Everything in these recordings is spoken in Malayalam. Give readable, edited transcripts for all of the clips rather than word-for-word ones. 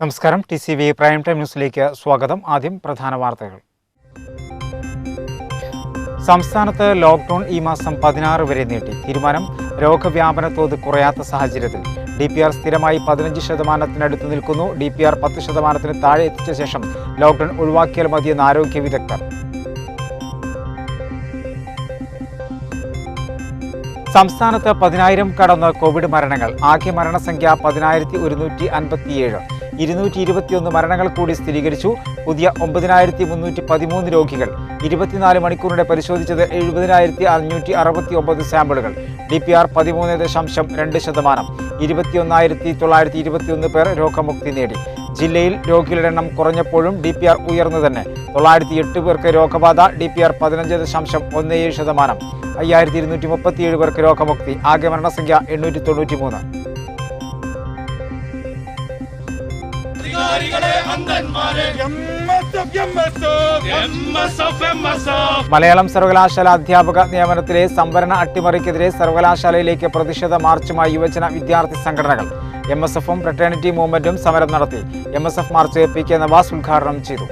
നമസ്കാരം. TCV പ്രൈം ടൈം ന്യൂസിലേക്ക് സ്വാഗതം. ആദ്യം പ്രധാന വാർത്തകൾ. സംസ്ഥാനത്ത് ലോക്ക്ഡൌൺ ഈ മാസം 16 വരെ നീട്ടി. തീരുമാനം രോഗവ്യാപന തോത് കുറയാത്ത സാഹചര്യത്തിൽ. DPR സ്ഥിരമായി 15% നിൽക്കുന്നു. DPR 10% താഴെ എത്തിച്ച ശേഷം ലോക്ക്ഡൌൺ ഒഴിവാക്കിയാൽ മതിയെന്ന് ആരോഗ്യ വിദഗ്ധർ. സംസ്ഥാനത്ത് 10,000 കടന്ന് കോവിഡ് മരണങ്ങൾ. ആകെ മരണസംഖ്യ 10,157. 221 മരണങ്ങൾ കൂടി സ്ഥിരീകരിച്ചു. പുതിയ 9,313 രോഗികൾ. 24 മണിക്കൂറിടെ പരിശോധിച്ചത് 70,569 സാമ്പിളുകൾ. DPR 13.2%. 21,921 പേർ രോഗമുക്തി നേടി. ജില്ലയിൽ രോഗികളുടെ എണ്ണം കുറഞ്ഞപ്പോഴും DPR ഉയർന്നു തന്നെ. 908 പേർക്ക് രോഗബാധ. DPR 15.17%. 5,237 പേർക്ക് രോഗമുക്തി. ആകെ മരണസംഖ്യ 893. മലയാളം സർവകലാശാല അധ്യാപക നിയമനത്തിലെ സംവരണ അട്ടിമറിക്കെതിരെ സർവകലാശാലയിലേക്ക് പ്രതിഷേധ മാർച്ചുമായി യുവജന വിദ്യാർത്ഥി സംഘടനകൾ. MSFും ഫ്രട്ടേണിറ്റി മൂവ്മെന്റും സമരം നടത്തി. MSF മാർച്ച് PK നവാസ് ഉദ്ഘാടനം ചെയ്തു.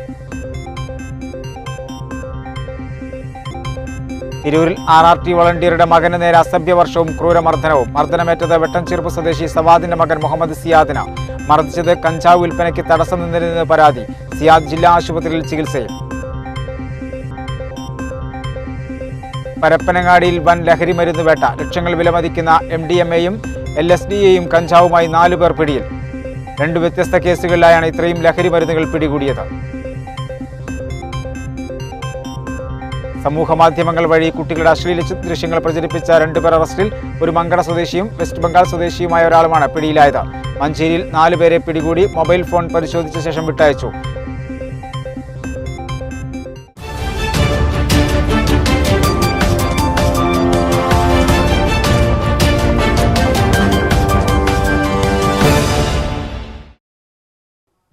തിരൂരിൽ RRT വളണ്ടിയറുടെ മകന് നേരെ അസഭ്യവർഷവും ക്രൂരമർദ്ദനവും. മർദ്ദനമേറ്റത് വെട്ടൻചീർപ്പ് സ്വദേശി സവാദിന്റെ മകൻ മുഹമ്മദ് സിയാദിന്. മർദ്ദിച്ചത് കഞ്ചാവ് വിൽപ്പനയ്ക്ക് തടസ്സം നിന്നിരുന്ന പരാതി. സിയാദ് ജില്ലാ ആശുപത്രിയിൽ ചികിത്സയിൽ. പരപ്പനങ്ങാടിയിൽ വൻ ലഹരി മരുന്ന് വേട്ട. ലക്ഷങ്ങൾ വിലമതിക്കുന്ന MDMAയും LSDയും കഞ്ചാവുമായി 4 പേർ പിടിയിൽ. 2 വ്യത്യസ്ത കേസുകളിലായാണ് ഇത്രയും ലഹരി മരുന്നുകൾ പിടികൂടിയത്. സമൂഹ മാധ്യമങ്ങൾ വഴി കുട്ടികളുടെ അശ്ലീല ദൃശ്യങ്ങൾ പ്രചരിപ്പിച്ച 2 പേർ അറസ്റ്റിൽ. ഒരു മങ്കട സ്വദേശിയും വെസ്റ്റ് ബംഗാൾ സ്വദേശിയുമായ ഒരാളുമാണ് പിടിയിലായത്. മഞ്ചേരിയിൽ 4 പേരെ പിടികൂടി. മൊബൈൽ ഫോൺ പരിശോധിച്ച ശേഷം വിട്ടയച്ചു.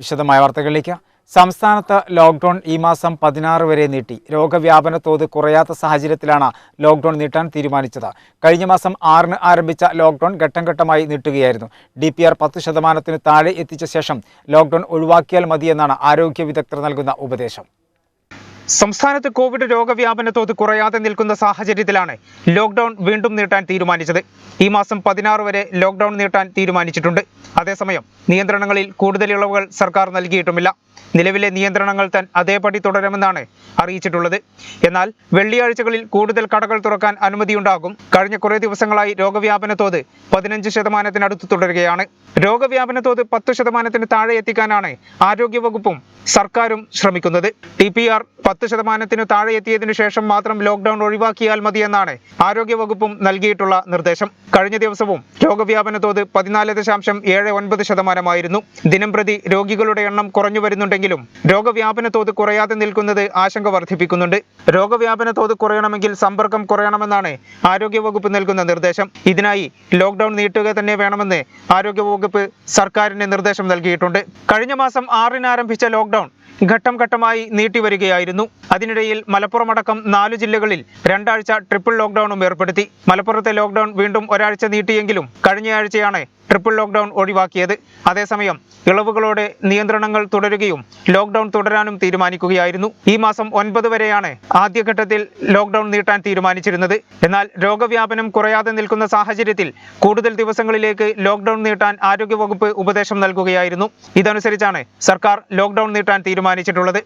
വിശദമായ വാർത്തകളിലേക്ക്. സംസ്ഥാനത്ത് ലോക്ക്ഡൌൺ ഈ മാസം 16 വരെ നീട്ടി. രോഗവ്യാപന തോത് കുറയാത്ത സാഹചര്യത്തിലാണ് ലോക്ക്ഡൌൺ നീട്ടാൻ തീരുമാനിച്ചത്. കഴിഞ്ഞ മാസം 6-ന് ആരംഭിച്ച ലോക്ക്ഡൌൺ ഘട്ടം ഘട്ടമായി നീട്ടുകയായിരുന്നു. DPR 10% താഴെ എത്തിച്ച ശേഷം ലോക്ക്ഡൌൺ ഒഴിവാക്കിയാൽ മതിയെന്നാണ് ആരോഗ്യ വിദഗ്ധർ നൽകുന്ന ഉപദേശം. സംസ്ഥാനത്ത് കോവിഡ് രോഗവ്യാപന തോത് കുറയാതെ നിൽക്കുന്ന സാഹചര്യത്തിലാണ് ലോക്ക്ഡൌൺ വീണ്ടും നീട്ടാൻ തീരുമാനിച്ചത്. ഈ മാസം 16 വരെ ലോക്ക്ഡൌൺ നീട്ടാൻ തീരുമാനിച്ചിട്ടുണ്ട്. അതേസമയം നിയന്ത്രണങ്ങളിൽ കൂടുതൽ ഇളവുകൾ സർക്കാർ നൽകിയിട്ടുമില്ല. നിലവിലെ നിയന്ത്രണങ്ങൾ അതേപടി തുടരുമെന്നാണ് അറിയിച്ചിട്ടുള്ളത്. എന്നാൽ വെള്ളിയാഴ്ചകളിൽ കൂടുതൽ കടകൾ തുറക്കാൻ അനുമതിയുണ്ടാകും. കഴിഞ്ഞ കുറേ ദിവസങ്ങളായി രോഗവ്യാപന തോത് 15% തുടരുകയാണ്. രോഗവ്യാപന തോത് 10% താഴെ എത്തിക്കാനാണ് ആരോഗ്യവകുപ്പും സർക്കാരും ശ്രമിക്കുന്നത്. DPR 10% താഴെ എത്തിയതിനു ശേഷം മാത്രം ലോക്ക്ഡൌൺ ഒഴിവാക്കിയാൽ മതിയെന്നാണ് ആരോഗ്യവകുപ്പും നൽകിയിട്ടുള്ള നിർദ്ദേശം. കഴിഞ്ഞ ദിവസവും രോഗവ്യാപന തോത് 14.79% ദിനംപ്രതി രോഗികളുടെ എണ്ണം കുറഞ്ഞു വരുന്നുണ്ടെങ്കിലും രോഗവ്യാപന തോത് കുറയാതെ നിൽക്കുന്നത് ആശങ്ക വർദ്ധിപ്പിക്കുന്നുണ്ട്. രോഗവ്യാപന തോത് കുറയണമെങ്കിൽ സമ്പർക്കം കുറയണമെന്നാണ് ആരോഗ്യവകുപ്പ് നൽകുന്ന നിർദ്ദേശം. ഇതിനായി ലോക്ക്ഡൌൺ നീട്ടുക തന്നെ വേണമെന്ന് ആരോഗ്യവകുപ്പ് സർക്കാരിന് നിർദ്ദേശം നൽകിയിട്ടുണ്ട്. കഴിഞ്ഞ മാസം 6-ന് ആരംഭിച്ച ലോക്ക്ഡൌൺ ഘട്ടം ഘട്ടമായി നീട്ടിവരികയായിരുന്നു. അതിനിടയിൽ മലപ്പുറമടക്കം 4 ജില്ലകളിൽ 2 ആഴ്ച ട്രിപ്പിൾ ലോക്ക്ഡൌണും ഏർപ്പെടുത്തി. മലപ്പുറത്തെ ലോക്ക്ഡൌൺ വീണ്ടും ഒരാഴ്ച നീട്ടിയെങ്കിലും കഴിഞ്ഞയാഴ്ചയാണ് ട്രിപ്പിൾ ലോക്ക്ഡൌൺ ഒഴിവാക്കിയത്. അതേസമയം ഇളവുകളോടെ നിയന്ത്രണങ്ങൾ തുടരുകയും ലോക്ക്ഡൌൺ തുടരാനും തീരുമാനിക്കുകയായിരുന്നു. ഈ മാസം 9 വരെയാണ് ആദ്യഘട്ടത്തിൽ ലോക്ക്ഡൌൺ നീട്ടാൻ തീരുമാനിച്ചിരുന്നത്. എന്നാൽ രോഗവ്യാപനം കുറയാതെ നിൽക്കുന്ന സാഹചര്യത്തിൽ കൂടുതൽ ദിവസങ്ങളിലേക്ക് ലോക്ക്ഡൌൺ നീട്ടാൻ ആരോഗ്യവകുപ്പ് ഉപദേശം നൽകുകയായിരുന്നു. ഇതനുസരിച്ചാണ് സർക്കാർ ലോക്ക്ഡൌൺ നീട്ടാൻ തീരുമാനിച്ചിട്ടുള്ളത്.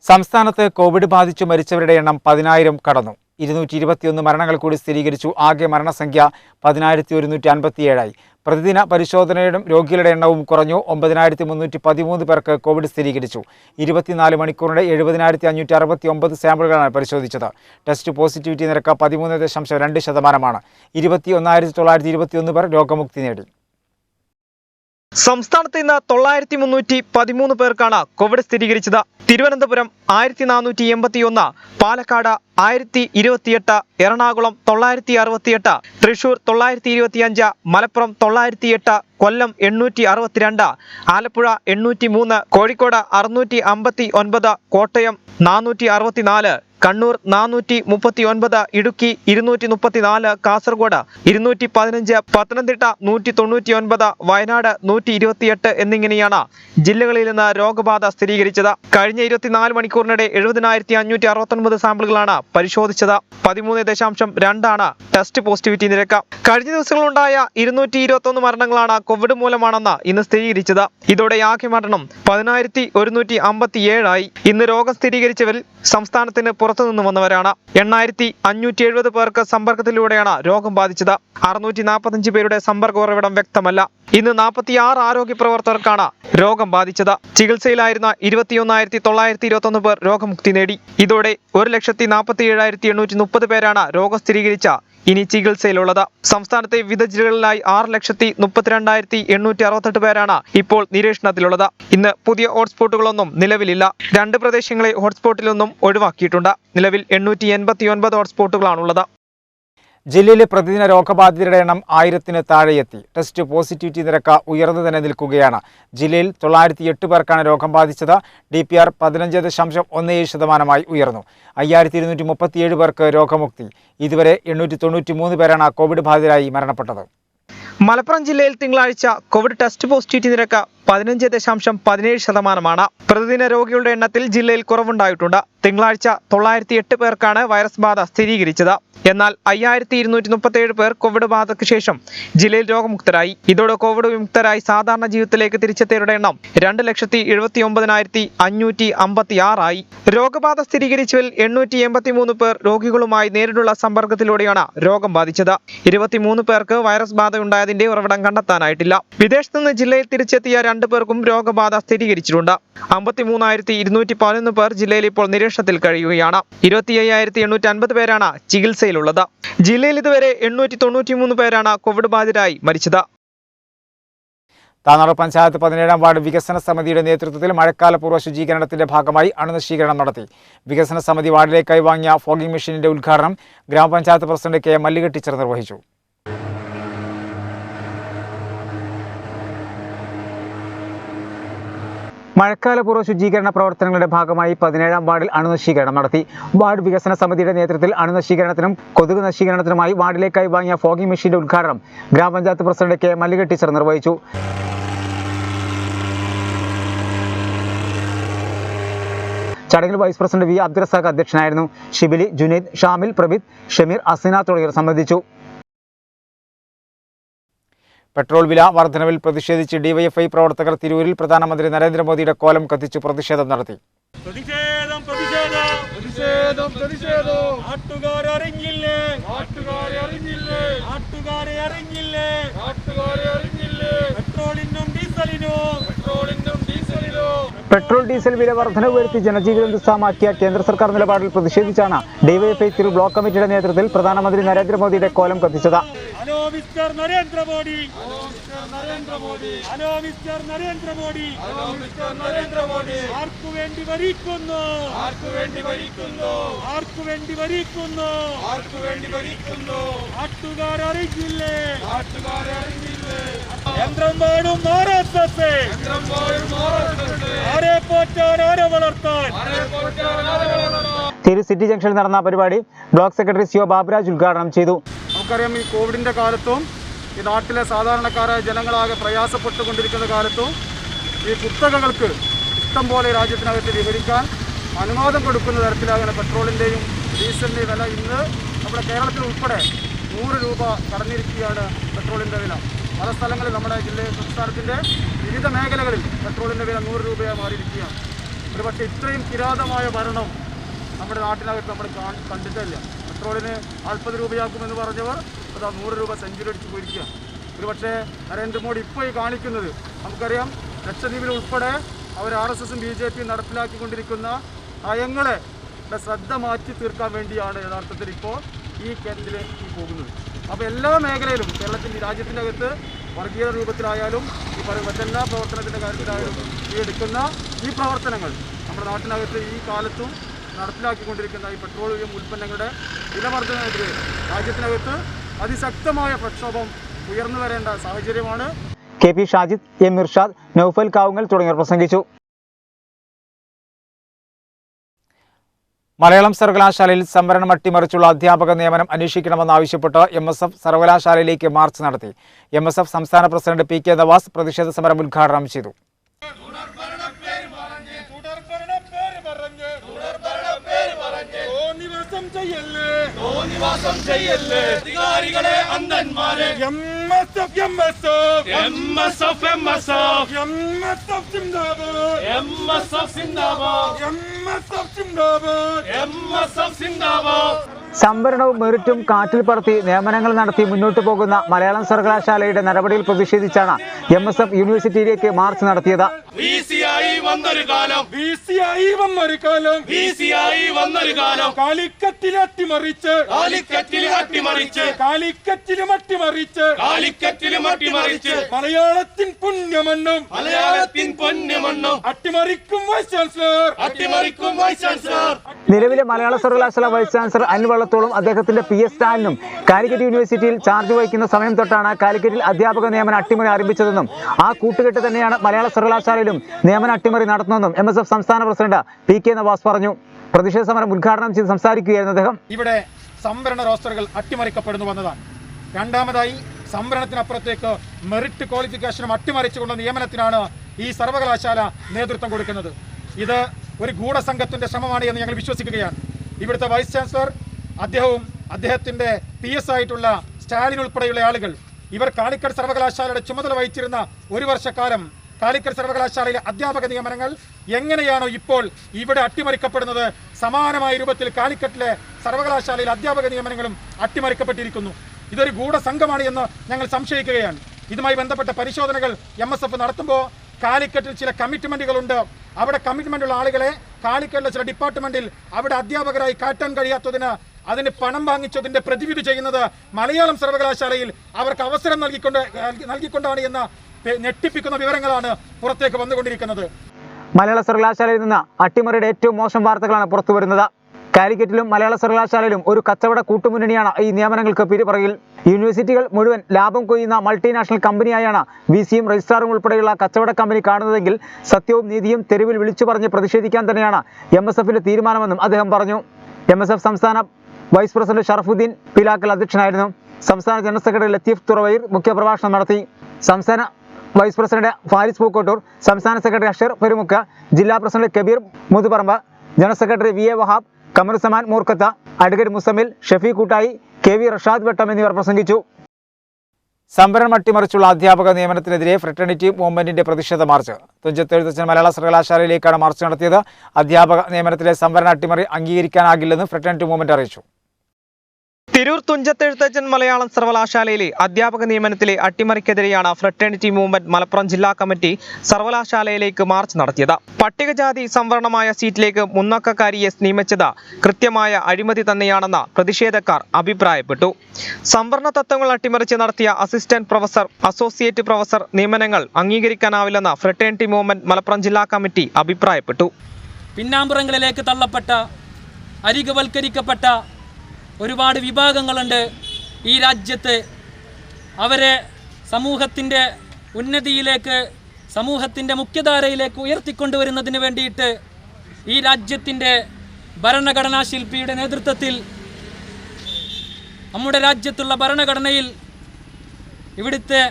സംസ്ഥാനത്ത് കോവിഡ് ബാധിച്ചു മരിച്ചവരുടെ എണ്ണം 10,000 കടന്നു. 221 മരണങ്ങൾ കൂടി സ്ഥിരീകരിച്ചു. ആകെ മരണസംഖ്യ 10,157. പ്രതിദിന പരിശോധനയുടെ രോഗികളുടെ എണ്ണവും കുറഞ്ഞു. 9,313 പേർക്ക് കോവിഡ് സ്ഥിരീകരിച്ചു. 24 മണിക്കൂറിടെ 70,569 സാമ്പിളുകളാണ് പരിശോധിച്ചത്. ടെസ്റ്റ് പോസിറ്റിവിറ്റി നിരക്ക് 13.2%. 21,921 പേർ രോഗമുക്തി നേടി. സംസ്ഥാനത്ത് ഇന്ന് 9,313 പേർക്കാണ് കോവിഡ് സ്ഥിരീകരിച്ചത്. തിരുവനന്തപുരം 1,481, പാലക്കാട് 1,028, എറണാകുളം 968, തൃശൂർ 925, മലപ്പുറം 908, കൊല്ലം 862, ആലപ്പുഴ 803, കോഴിക്കോട് 659, കോട്ടയം 464, കണ്ണൂർ 439, ഇടുക്കി 234, കാസർഗോഡ് 215, പത്തനംതിട്ട 199, വയനാട് 128 എന്നിങ്ങനെയാണ് ജില്ലകളിൽ നിന്ന് രോഗബാധ സ്ഥിരീകരിച്ചത്. കഴിഞ്ഞ 24 മണിക്കൂറിനിടെ 70,569 സാമ്പിളുകളാണ് പരിശോധിച്ചത്. 13.2 ടെസ്റ്റ് പോസിറ്റിവിറ്റി നിരക്ക്. കഴിഞ്ഞ ദിവസങ്ങളുണ്ടായ 221 മരണങ്ങളാണ് കോവിഡ് മൂലമാണെന്ന് ഇന്ന് സ്ഥിരീകരിച്ചത്. ഇതോടെ ആകെ മരണം 10,157 ആയി. ഇന്ന് രോഗം സ്ഥിരീകരിച്ചവരിൽ സംസ്ഥാനത്തിന് പുറത്തുനിന്ന് വന്നവരാണ്. 8,570 പേർക്ക് സമ്പർക്കത്തിലൂടെയാണ് രോഗം ബാധിച്ചത്. 645 പേരുടെ സമ്പർക്ക ഉറവിടം വ്യക്തമല്ല. ഇന്ന് 46 ആരോഗ്യ പ്രവർത്തകർക്കാണ് രോഗം ബാധിച്ചത്. ചികിത്സയിലായിരുന്ന 21,921 പേർ രോഗമുക്തി നേടി. ഇതോടെ 1,47,830 പേരാണ് രോഗം സ്ഥിരീകരിച്ച ഇനി ചികിത്സയിലുള്ളത്. സംസ്ഥാനത്തെ വിവിധ ജില്ലകളിലായി 6,32,868 പേരാണ് ഇപ്പോൾ നിരീക്ഷണത്തിലുള്ളത്. ഇന്ന് പുതിയ ഹോട്ട്സ്പോട്ടുകളൊന്നും നിലവിലില്ല. 2 പ്രദേശങ്ങളെ ഹോട്ട്സ്പോട്ടിലൊന്നും ഒഴിവാക്കിയിട്ടുണ്ട്. നിലവിൽ 889 ഹോട്ട്സ്പോട്ടുകളാണുള്ളത്. ജില്ലയിലെ പ്രതിദിന രോഗബാധിതരുടെ എണ്ണം 1000-ന് താഴെയെത്തി. ടെസ്റ്റ് പോസിറ്റിവിറ്റി നിരക്ക് ഉയർന്നു തന്നെ നിൽക്കുകയാണ്. ജില്ലയിൽ 908 പേർക്കാണ് രോഗം ബാധിച്ചത്. DPR 15.17% ഉയർന്നു. 5237 പേർക്ക് രോഗമുക്തി. ഇതുവരെ 893 പേരാണ് കോവിഡ് ബാധിതരായി മരണപ്പെട്ടത്. മലപ്പുറം ജില്ലയിൽ തിങ്കളാഴ്ച കോവിഡ് ടെസ്റ്റ് പോസിറ്റിവിറ്റി നിരക്ക് 15.17%. പ്രതിദിന രോഗികളുടെ എണ്ണത്തിൽ ജില്ലയിൽ കുറവുണ്ടായിട്ടുണ്ട്. തിങ്കളാഴ്ച 908 പേർക്കാണ് വൈറസ് ബാധ സ്ഥിരീകരിച്ചത്. എന്നാൽ 5237 പേർ കോവിഡ് ബാധയ്ക്ക് ശേഷം ജില്ലയിൽ രോഗമുക്തരായി. ഇതോടെ കോവിഡ് വിമുക്തരായി സാധാരണ ജീവിതത്തിലേക്ക് തിരിച്ചെത്തിയവരുടെ എണ്ണം 2,79,556 ആയി. രോഗബാധ സ്ഥിരീകരിച്ചവരിൽ 883 പേർ രോഗികളുമായി നേരിട്ടുള്ള സമ്പർക്കത്തിലൂടെയാണ് രോഗം ബാധിച്ചത്. 23 പേർക്ക് വൈറസ് ബാധ ഉണ്ടായതിന്റെ ഉറവിടം കണ്ടെത്താനായിട്ടില്ല. വിദേശത്ത് നിന്ന് ജില്ലയിൽ തിരിച്ചെത്തിയ 2 പേർക്കും രോഗബാധ സ്ഥിരീകരിച്ചിട്ടുണ്ട്. 53,211 പേർ ജില്ലയിൽ ഇപ്പോൾ നിരീക്ഷണത്തിൽ കഴിയുകയാണ്. 25,850 പേരാണ് ചികിത്സയിലുള്ളത്. ജില്ലയിൽ ഇതുവരെ 893 പേരാണ് കോവിഡ് ബാധിതരായി മരിച്ചത്. താനാളൂർ പഞ്ചായത്ത് 17-ാം വാർഡ് വികസന സമിതിയുടെ നേതൃത്വത്തിൽ മഴക്കാലപൂർവ്വ ശുചീകരണത്തിന്റെ ഭാഗമായി അണുനശീകരണം നടത്തി. വികസന സമിതി വാർഡിലേക്കായി വാങ്ങിയ ഫോഗിംഗ് മെഷീനിന്റെ ഉദ്ഘാടനം ഗ്രാമപഞ്ചായത്ത് പ്രസിഡന്റ് കെ മല്ലിക ടീച്ചർ നിർവഹിച്ചു. മഴക്കാലപൂർവ്വ ശുചീകരണ പ്രവർത്തനങ്ങളുടെ ഭാഗമായി 17-ാം വാർഡിൽ അണുനശീകരണം നടത്തി. വാർഡ് വികസന സമിതിയുടെ നേതൃത്വത്തിൽ അണുനശീകരണത്തിനും കൊതുക് നശീകരണത്തിനുമായി വാർഡിലേക്കായി വാങ്ങിയ ഫോഗിംഗ് മെഷീന്റെ ഉദ്ഘാടനം ഗ്രാമപഞ്ചായത്ത് പ്രസിഡന്റ് കെ മല്ലിക ടീച്ചർ നിർവഹിച്ചു. ചടങ്ങിൽ വൈസ് പ്രസിഡന്റ് വി അബ്ദുറസാഖ് അധ്യക്ഷനായിരുന്നു. ഷിബിലി, ജുനൈദ്, ഷാമിൽ, പ്രബിത്, ഷമീർ, അസിന തുടങ്ങിയവർ സംബന്ധിച്ചു. പെട്രോൾ വില വർധനവിൽ പ്രതിഷേധിച്ച് ഡിവൈഎഫ്ഐ പ്രവർത്തകർ തിരൂരിൽ പ്രധാനമന്ത്രി നരേന്ദ്രമോദിയുടെ കോലം കത്തിച്ച് പ്രതിഷേധം നടത്തി. പെട്രോൾ ഡീസൽ വില വർധനവ് വരുത്തി ജനജീവിതം ദുസ്സഹമാക്കിയ കേന്ദ്ര സർക്കാർ നിലപാടിൽ പ്രതിഷേധിച്ചാണ് ഡിവൈഎഫ്ഐ തിരൂർ ബ്ലോക്ക് കമ്മിറ്റിയുടെ നേതൃത്വത്തിൽ പ്രധാനമന്ത്രി നരേന്ദ്രമോദിയുടെ കോലം കത്തിച്ചത്. തിരു സിറ്റി ജംഗ്ഷനിൽ നടന്ന പരിപാടി ബ്ലോക്ക് സെക്രട്ടറി സിഒ ബാബുരാജ് ഉദ്ഘാടനം ചെയ്തു. നമുക്കറിയാം, ഈ കോവിഡിന്റെ കാലത്തും ഈ നാട്ടിലെ സാധാരണക്കാരായ ജനങ്ങളാകെ പ്രയാസപ്പെട്ടുകൊണ്ടിരിക്കുന്ന കാലത്തും ഈ കുത്തകകൾക്ക് ഇഷ്ടം പോലെ രാജ്യത്തിനകത്ത് വിവരിക്കാൻ അനുവാദം കൊടുക്കുന്ന തരത്തിലാകുന്ന പെട്രോളിൻ്റെയും ഡീസലിൻ്റെയും വില ഇന്ന് നമ്മുടെ കേരളത്തിൽ ഉൾപ്പെടെ 100 രൂപ കടന്നിരിക്കുകയാണ് പെട്രോളിൻ്റെ വില. പല സ്ഥലങ്ങളിൽ നമ്മുടെ സംസ്ഥാനത്തിൻ്റെ വിവിധ മേഖലകളിൽ പെട്രോളിൻ്റെ വില 100 രൂപയായി മാറിയിരിക്കുകയാണ്. ഒരു പക്ഷേ ഇത്രയും കിരാതമായ ഭരണം നമ്മുടെ നാട്ടിനകത്ത് നമ്മൾ കണ്ടിട്ടില്ല. പെട്രോളിന് 40 രൂപയാക്കുമെന്ന് പറഞ്ഞവർ അത് 100 രൂപ സെഞ്ചുറി അടിച്ച് പോയിരിക്കുക. ഒരു പക്ഷേ നരേന്ദ്രമോദി ഇപ്പോൾ ഈ കാണിക്കുന്നത് നമുക്കറിയാം, ലക്ഷദ്വീപിൽ ഉൾപ്പെടെ അവർ RSSും BJPയും നടപ്പിലാക്കിക്കൊണ്ടിരിക്കുന്ന നയങ്ങളെ ശ്രദ്ധ മാറ്റി തീർക്കാൻ വേണ്ടിയാണ് യഥാർത്ഥത്തിൽ ഇപ്പോൾ ഈ കേന്ദ്രത്തിലേക്ക് പോകുന്നത്. അപ്പോൾ എല്ലാ മേഖലയിലും കേരളത്തിൻ്റെ രാജ്യത്തിൻ്റെ അകത്ത് വർഗീയ രൂപത്തിലായാലും ഈ മറ്റെല്ലാ പ്രവർത്തനത്തിൻ്റെ കാര്യത്തിലായാലും ഈ എടുക്കുന്ന ഈ പ്രവർത്തനങ്ങൾ നമ്മുടെ നാട്ടിനകത്ത് ഈ കാലത്തും നടപ്പിലാക്കിക്കൊണ്ടിരിക്കുന്ന ഈ പെട്രോളിയം ഉൽപ്പന്നങ്ങളുടെ വിലവർദ്ധനവിനെതിരെ രാജ്യത്തിനകത്ത് അതിശക്തമായ പ്രക്ഷോഭം ഉയർന്നു വരേണ്ട സാഹചര്യമാണ്. KP ഷാജിദ്, M ഇർഷാദ്, നൗഫൽ കാവുങ്ങൽ തുടങ്ങിയവർ പ്രസംഗിച്ചു. മലയാളം സർവകലാശാലയിൽ സംവരണം അട്ടിമറിച്ചുള്ള അധ്യാപക നിയമനം അന്വേഷിക്കണമെന്നാവശ്യപ്പെട്ട് MSF സർവകലാശാലയിലേക്ക് മാർച്ച് നടത്തി. MSF സംസ്ഥാന പ്രസിഡന്റ് PK നവാസ് പ്രതിഷേധ സമരം ഉദ്ഘാടനം ചെയ്തു. സംവരണവും മെറിറ്റും കാറ്റിൽ പറത്തി നിയമനങ്ങൾ നടത്തി മുന്നോട്ടു പോകുന്ന മലയാളം സർവകലാശാലയുടെ നടപടിയിൽ പ്രതിഷേധിച്ചാണ് MSF യൂണിവേഴ്സിറ്റിയിലേക്ക് മാർച്ച് നടത്തിയത്. നിലവിലെ മലയാള സർവകലാശാല വൈസ് ചാൻസലർ അനിൽ വള്ളത്തോളും അദ്ദേഹത്തിന്റെ PS സ്റ്റാലിനും കാലിക്കറ്റ് യൂണിവേഴ്സിറ്റിയിൽ ചാർജ് വഹിക്കുന്ന സമയം തൊട്ടാണ് കാലിക്കറ്റിൽ അധ്യാപക നിയമന അട്ടിമറി ആരംഭിച്ചതെന്നും ആ കൂട്ടുകെട്ട് തന്നെയാണ് മലയാള സർവകലാശാലയിലും നിയമന അട്ടിമറി നടത്തുന്നതെന്നും MSF സംസ്ഥാന പ്രസിഡന്റ് PK നവാസ് പറഞ്ഞു. പ്രതിഷേധ സമരം ഉദ്ഘാടനം ചെയ്ത് സംസാരിക്കുകയായിരുന്നു അദ്ദേഹം. ഇവിടെ സംവരണ റോസ്റ്ററുകൾ അട്ടിമറിക്കപ്പെടുന്നു വന്നതാണ്. രണ്ടാമതായി സംവരണത്തിനപ്പുറത്തേക്ക് മെറിറ്റ് ക്വാളിഫിക്കേഷനും അട്ടിമറിച്ചുകൊണ്ട നിയമനത്തിനാണ് ഈ സർവകലാശാല നേതൃത്വം കൊടുക്കുന്നത്. ഇത് ഒരു ഗൂഢസംഘത്തിന്റെ ശ്രമമാണ് എന്ന് ഞങ്ങൾ വിശ്വസിക്കുകയാണ്. ഇവിടുത്തെ വൈസ് ചാൻസലർ അദ്ദേഹവും അദ്ദേഹത്തിന്റെ PS ആയിട്ടുള്ള സ്റ്റാലിൻ ഉൾപ്പെടെയുള്ള ആളുകൾ ഇവർ കാലിക്കറ്റ് സർവകലാശാലയുടെ ചുമതല വഹിച്ചിരുന്ന ഒരു വർഷക്കാലം കാലിക്കറ്റ് സർവകലാശാലയിലെ അധ്യാപക നിയമനങ്ങൾ എങ്ങനെയാണോ ഇപ്പോൾ ഇവിടെ അട്ടിമറിക്കപ്പെടുന്നത്, സമാനമായ രൂപത്തിൽ കാലിക്കറ്റിലെ സർവകലാശാലയിലെ അധ്യാപക നിയമനങ്ങളും അട്ടിമറിക്കപ്പെട്ടിരിക്കുന്നു. ഇതൊരു ഗൂഢസംഘമാണ് എന്ന് ഞങ്ങൾ സംശയിക്കുകയാണ്. ഇതുമായി ബന്ധപ്പെട്ട പരിശോധനകൾ MSF നടത്തുമ്പോൾ കാലിക്കറ്റിൽ ചില കമ്മിറ്റ്മെന്റുകളുണ്ട്. അവിടെ കമ്മിറ്റ്മെന്റുള്ള ആളുകളെ കാലിക്കറ്റിലെ ചില ഡിപ്പാർട്ട്മെന്റിൽ അവിടെ അധ്യാപകരായി കാട്ടാൻ കഴിയാത്തതിന് അതിന് പണം വാങ്ങിച്ചതിന്റെ പ്രതിവിധി ചെയ്യുന്നത് മലയാളം സർവകലാശാലയിൽ അവർക്ക് അവസരം നൽകിക്കൊണ്ടാണ് എന്ന ഞെട്ടിപ്പിക്കുന്ന വിവരങ്ങളാണ് പുറത്തേക്ക് വന്നുകൊണ്ടിരിക്കുന്നത്. മലയാള സർവകലാശാലയിൽ നിന്ന് അട്ടിമറിയുടെ ഏറ്റവും മോശം വാർത്തകളാണ് പുറത്തു വരുന്നത്. കാലിക്കറ്റിലും മലയാള സർവകലാശാലയിലും ഒരു കച്ചവട കൂട്ടുമുന്നണിയാണ് ഈ നിയമനങ്ങൾക്ക് പിരിപറയിൽ. യൂണിവേഴ്സിറ്റികൾ മുഴുവൻ ലാഭം കൊയ്യുന്ന മൾട്ടിനാഷണൽ കമ്പനിയായാണ് VCയും രജിസ്ട്രാറും ഉൾപ്പെടെയുള്ള കച്ചവട കമ്പനി കാണുന്നതെങ്കിൽ സത്യവും നീതിയും തെരുവിൽ വിളിച്ചു പറഞ്ഞ് പ്രതിഷേധിക്കാൻ തന്നെയാണ് MSFന്റെ തീരുമാനമെന്നും അദ്ദേഹം പറഞ്ഞു. MSF സംസ്ഥാന വൈസ് പ്രസിഡന്റ് ഷറഫുദ്ദീൻ പിലാക്കൽ അധ്യക്ഷനായിരുന്നു. സംസ്ഥാന ജനറൽ സെക്രട്ടറി ലത്തീഫ് തുറവയിൽ മുഖ്യപ്രഭാഷണം നടത്തി. സംസ്ഥാന വൈസ് പ്രസിഡന്റ് ഫാരിസ് പൂക്കോട്ടൂർ, സംസ്ഥാന സെക്രട്ടറി അഷർ പെരുമുക്ക, ജില്ലാ president Kabeer Muthuparamb, general secretary VA Wahab, Kamaruzzaman Moorkkath, advocate Muzammil, Shafeeq Koottayi, KV Rashad വട്ടം എന്നിവർ പ്രസംഗിച്ചു. സംവരണം അട്ടിമറിച്ചുള്ള അധ്യാപക നിയമനത്തിനെതിരെ ഫ്രറ്റേണിറ്റി മൂവ്മെന്റിന്റെ പ്രതിഷേധ മാർച്ച് തുഞ്ചത്ത് എഴുത്തച്ഛൻ മലയാള സർവകലാശാലയിലേക്കാണ് മാർച്ച് നടത്തിയത്. അധ്യാപക നിയമനത്തിലെ സംവരണ അട്ടിമറി അംഗീകരിക്കാനാകില്ലെന്ന് ഫ്രറ്റേണിറ്റി മൂവ്മെന്റ് അറിയിച്ചു. തിരൂർ തുഞ്ചത്തെഴുത്തച്ഛൻ മലയാളം സർവകലാശാലയിലെ അധ്യാപക നിയമനത്തിലെ അട്ടിമറിക്കെതിരെയാണ് ഫ്രറ്റേണിറ്റി മൂവ്മെന്റ് മലപ്പുറം ജില്ലാ കമ്മിറ്റി സർവകലാശാലയിലേക്ക് മാർച്ച് നടത്തിയത്. പട്ടികജാതി സംവരണമായ സീറ്റിലേക്ക് മുന്നോക്കക്കാരിയെ നിയമിച്ചത് കൃത്യമായ അഴിമതി തന്നെയാണെന്ന് പ്രതിഷേധക്കാർ അഭിപ്രായപ്പെട്ടു. സംവരണ തത്വങ്ങൾ അട്ടിമറിച്ച് നടത്തിയ അസിസ്റ്റന്റ് പ്രൊഫസർ, അസോസിയേറ്റ് പ്രൊഫസർ നിയമനങ്ങൾ അംഗീകരിക്കാനാവില്ലെന്ന് ഫ്രറ്റേണിറ്റി മൂവ്മെന്റ് മലപ്പുറം ജില്ലാ കമ്മിറ്റി അഭിപ്രായപ്പെട്ടു. പിന്നാമ്പുറങ്ങളിലേക്ക് തള്ളപ്പെട്ട, അരികവൽക്കരിക്കപ്പെട്ട ഒരുപാട് വിഭാഗങ്ങളുണ്ട് ഈ രാജ്യത്ത്. അവരെ സമൂഹത്തിൻ്റെ ഉന്നതിയിലേക്ക്, സമൂഹത്തിൻ്റെ മുഖ്യധാരയിലേക്ക് ഉയർത്തിക്കൊണ്ടുവരുന്നതിന് വേണ്ടിയിട്ട് ഈ രാജ്യത്തിൻ്റെ ഭരണഘടനാ ശില്പിയുടെ നേതൃത്വത്തിൽ നമ്മുടെ രാജ്യത്തുള്ള ഭരണഘടനയിൽ ഇവിടുത്തെ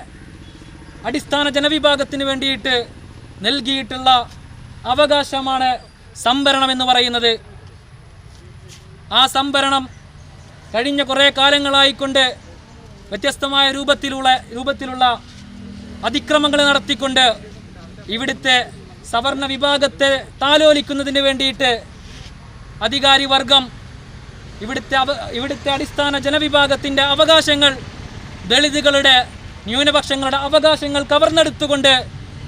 അടിസ്ഥാന ജനവിഭാഗത്തിന് വേണ്ടിയിട്ട് നൽകിയിട്ടുള്ള അവകാശമാണ് സംവരണം എന്ന് പറയുന്നത്. ആ സംവരണം കഴിഞ്ഞ കുറേ കാലങ്ങളായിക്കൊണ്ട് വ്യത്യസ്തമായ രൂപത്തിലുള്ള അതിക്രമങ്ങൾ നടത്തിക്കൊണ്ട് ഇവിടുത്തെ സവർണ വിഭാഗത്തെ താലോലിക്കുന്നതിന് വേണ്ടിയിട്ട് അധികാരി വർഗം ഇവിടുത്തെ അടിസ്ഥാന ജനവിഭാഗത്തിൻ്റെ അവകാശങ്ങൾ, ദളിതുകളുടെ, ന്യൂനപക്ഷങ്ങളുടെ അവകാശങ്ങൾ കവർന്നെടുത്തുകൊണ്ട്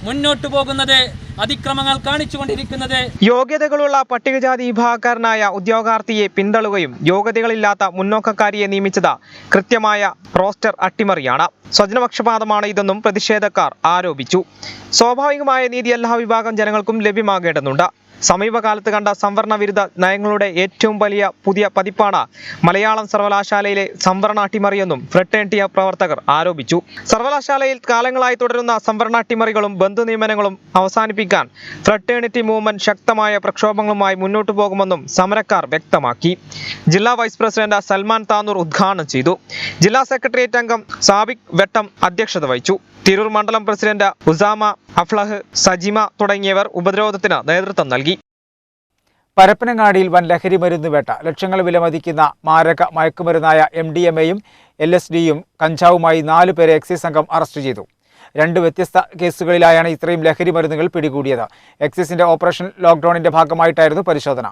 മുന്നോട്ടു പോകുന്നത്, അതിക്രമങ്ങൾ കാണിച്ചുകൊണ്ടിരിക്കുന്നത്. യോഗ്യതകളുള്ള പട്ടികജാതി വിഭാഗക്കാരനായ ഉദ്യോഗാർത്ഥിയെ പിന്തള്ളുകയും യോഗ്യതകളില്ലാത്ത മുന്നോക്കക്കാരിയെ നിയമിച്ചത് കൃത്യമായ റോസ്റ്റർ അട്ടിമറിയാണ്. സ്വജനപക്ഷപാതമാണ് ഇതെന്നും പ്രതിഷേധക്കാർ ആരോപിച്ചു. സ്വാഭാവികമായ നീതി എല്ലാ വിഭാഗം ജനങ്ങൾക്കും ലഭ്യമാകേണ്ടതുണ്ട്. സമീപകാലത്ത് കണ്ട സംവരണ വിരുദ്ധ നയങ്ങളുടെ ഏറ്റവും വലിയ പുതിയ പതിപ്പാണ് മലയാളം സർവകലാശാലയിലെ സംവരണ അട്ടിമറിയെന്നും ഫ്രട്ടേണിറ്റി പ്രവർത്തകർ ആരോപിച്ചു. സർവകലാശാലയിൽ കാലങ്ങളായി തുടരുന്ന സംവരണ അട്ടിമറികളും ബന്ധുനിയമനങ്ങളും അവസാനിപ്പിക്കാൻ ഫ്രട്ടേണിറ്റി മൂവ്മെന്റ് ശക്തമായ പ്രക്ഷോഭങ്ങളുമായി മുന്നോട്ടു പോകുമെന്നും സമരക്കാർ വ്യക്തമാക്കി. ജില്ലാ വൈസ് പ്രസിഡന്റ് സൽമാൻ താനൂർ ഉദ്ഘാടനം ചെയ്തു. ജില്ലാ സെക്രട്ടേറിയറ്റ് അംഗം സാബിക് വെട്ടം അധ്യക്ഷത വഹിച്ചു. തിരൂർ മണ്ഡലം പ്രസിഡന്റ് ഉസാമ, അഫ്ലഹ്, സജിമ തുടങ്ങിയവർ ഉപരോധത്തിന് നേതൃത്വം നൽകി. പരപ്പനങ്ങാടിയിൽ വൻ ലഹരി മരുന്ന് വേട്ട. ലക്ഷങ്ങൾ വിലമതിക്കുന്ന മാരക മയക്കുമരുന്നായ MDMA-യും LSD-യും കഞ്ചാവുമായി 4 പേരെ എക്സൈസ് സംഘം അറസ്റ്റ് ചെയ്തു. 2 വ്യത്യസ്ത കേസുകളിലായാണ് ഇത്രയും ലഹരി മരുന്നുകൾ പിടികൂടിയത്. എക്സൈസിന്റെ ഓപ്പറേഷൻ ലോക്ക്ഡൌണിന്റെ ഭാഗമായിട്ടായിരുന്നു പരിശോധന.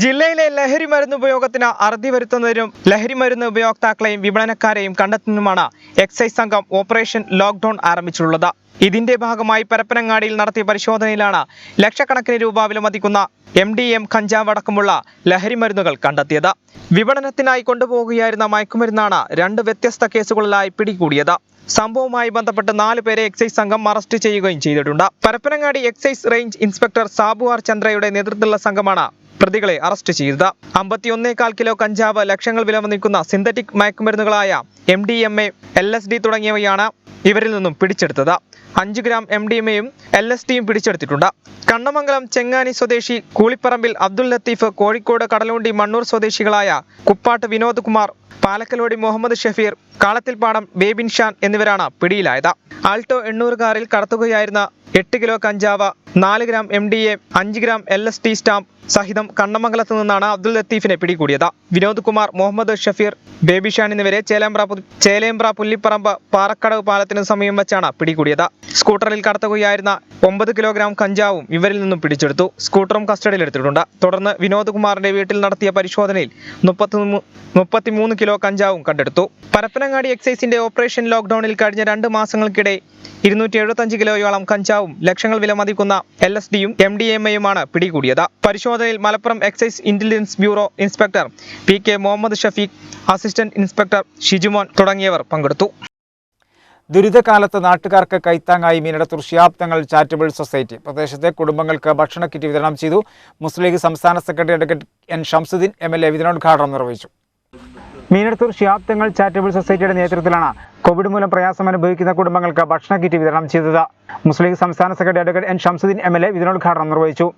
ജില്ലയിലെ ലഹരി മരുന്ന് ഉപയോഗത്തിന് അറുതി വരുത്തുന്നതിനും ലഹരി മരുന്ന് ഉപയോക്താക്കളെയും വിപണനക്കാരെയും കണ്ടെത്തുന്നതിനുമാണ് എക്സൈസ് സംഘം ഓപ്പറേഷൻ ലോക്ക്ഡൌൺ ആരംഭിച്ചിട്ടുള്ളത്. ഇതിന്റെ ഭാഗമായി പരപ്പനങ്ങാടിയിൽ നടത്തിയ പരിശോധനയിലാണ് ലക്ഷക്കണക്കിന് രൂപ വിലമതിക്കുന്ന MDM, കഞ്ചാവ് അടക്കമുള്ള ലഹരി മരുന്നുകൾ കണ്ടെത്തിയത്. വിപണനത്തിനായി കൊണ്ടുപോകുകയായിരുന്ന മയക്കുമരുന്നാണ് 2 വ്യത്യസ്ത കേസുകളിലായി പിടികൂടിയത്. സംഭവവുമായി ബന്ധപ്പെട്ട് 4 പേരെ എക്സൈസ് സംഘം അറസ്റ്റ് ചെയ്യുകയും ചെയ്തിട്ടുണ്ട്. Parappanangadi excise range inspector Sabu R ചന്ദ്രയുടെ നേതൃത്വത്തിലുള്ള സംഘമാണ് പ്രതികളെ അറസ്റ്റ് ചെയ്തത്. 51.25 കിലോ കഞ്ചാവ്, ലക്ഷങ്ങൾ വിലമതിക്കുന്ന സിന്തറ്റിക് മയക്കുമരുന്നുകളായ MDMA, LSD തുടങ്ങിയവയാണ് ഇവരിൽ നിന്നും പിടിച്ചെടുത്തത്. 5 ഗ്രാം MDMA-യും LSD-യും പിടിച്ചെടുത്തിട്ടുണ്ട്. കണ്ണമംഗലം ചെങ്ങാനി സ്വദേശി കൂളിപ്പറമ്പിൽ അബ്ദുൽ ലത്തീഫ്, കോഴിക്കോട് കടലുണ്ടി മണ്ണൂർ സ്വദേശികളായ കുപ്പാട്ട് വിനോദ് കുമാർ, പാലക്കലോടി മുഹമ്മദ് ഷഫീർ, കാളത്തിൽപ്പാടം ബേബിൻ ഷാൻ എന്നിവരാണ് പിടിയിലായത്. ആൾട്ടോ 800 കാറിൽ കടത്തുകയായിരുന്ന 8 കിലോ കഞ്ചാവ്, 4 gram MDA, 5 gram LSD stamp സഹിതം കണ്ണമംഗലത്ത് നിന്നാണ് അബ്ദുൽ ലത്തീഫിനെ പിടികൂടിയത്. വിനോദ് കുമാർ, മുഹമ്മദ് ഷഫീർ, ബേബി ഷാൻ എന്നിവരെ ചേലേമ്പ്ര പുല്ലിപ്പറമ്പ് പാറക്കടവ് പാലത്തിന് സമീപം വെച്ചാണ് പിടികൂടിയത്. സ്കൂട്ടറിൽ കടത്തുകയായിരുന്ന 9 കിലോഗ്രാം കഞ്ചാവും ഇവരിൽ നിന്നും പിടിച്ചെടുത്തു. സ്കൂട്ടറും കസ്റ്റഡിയിലെടുത്തിട്ടുണ്ട്. തുടർന്ന് വിനോദ് കുമാറിന്റെ വീട്ടിൽ നടത്തിയ പരിശോധനയിൽ 33 കിലോ കഞ്ചാവും കണ്ടെടുത്തു. പരപ്പനങ്ങാടി എക്സൈസിന്റെ ഓപ്പറേഷൻ ലോക്ക്ഡൌണിൽ കഴിഞ്ഞ 2 മാസങ്ങൾക്കിടെ 275 കിലോയോളം കഞ്ചാവും ലക്ഷങ്ങൾ വിലമതിക്കുന്ന LSD-യും MDMA-യുമാണ് പിടികൂടിയത്. പരിശോധനയിൽ Malappuram excise intelligence bureau inspector PK Muhammad Shafeeq, assistant inspector Shijumon തുടങ്ങിയവർ പങ്കെടുത്തു. ദുരിതകാലത്ത് നാട്ടുകാർക്ക് കൈത്താങ്ങായി മീനടത്തൂർ ശിഹാബ് തങ്ങൾ ചാരിറ്റബിൾ സൊസൈറ്റി പ്രദേശത്തെ കുടുംബങ്ങൾക്ക് ഭക്ഷണ കിറ്റ് വിതരണം ചെയ്തു. മുസ്ലിം ലീഗ് സംസ്ഥാന secretary advocate N Shamsuddin MLA വിതരണോദ്ഘാടനം നിർവഹിച്ചു. മീനടത്തൂർ ശിഹാബ് തങ്ങൾ ചാരിറ്റബിൾ സൊസൈറ്റിയുടെ നേതൃത്വത്തിലാണ് കോവിഡ് മൂലം പ്രയാസം അനുഭവിക്കുന്ന കുടുംബങ്ങൾക്ക് ഭക്ഷണ കിറ്റ് വിതരണം ചെയ്തത്. മുസ്ലിം ലീഗ് സംസ്ഥാന secretary advocate N Shamsuddin MLA വിതരണോദ്ഘാടനം നിർവഹിച്ചു.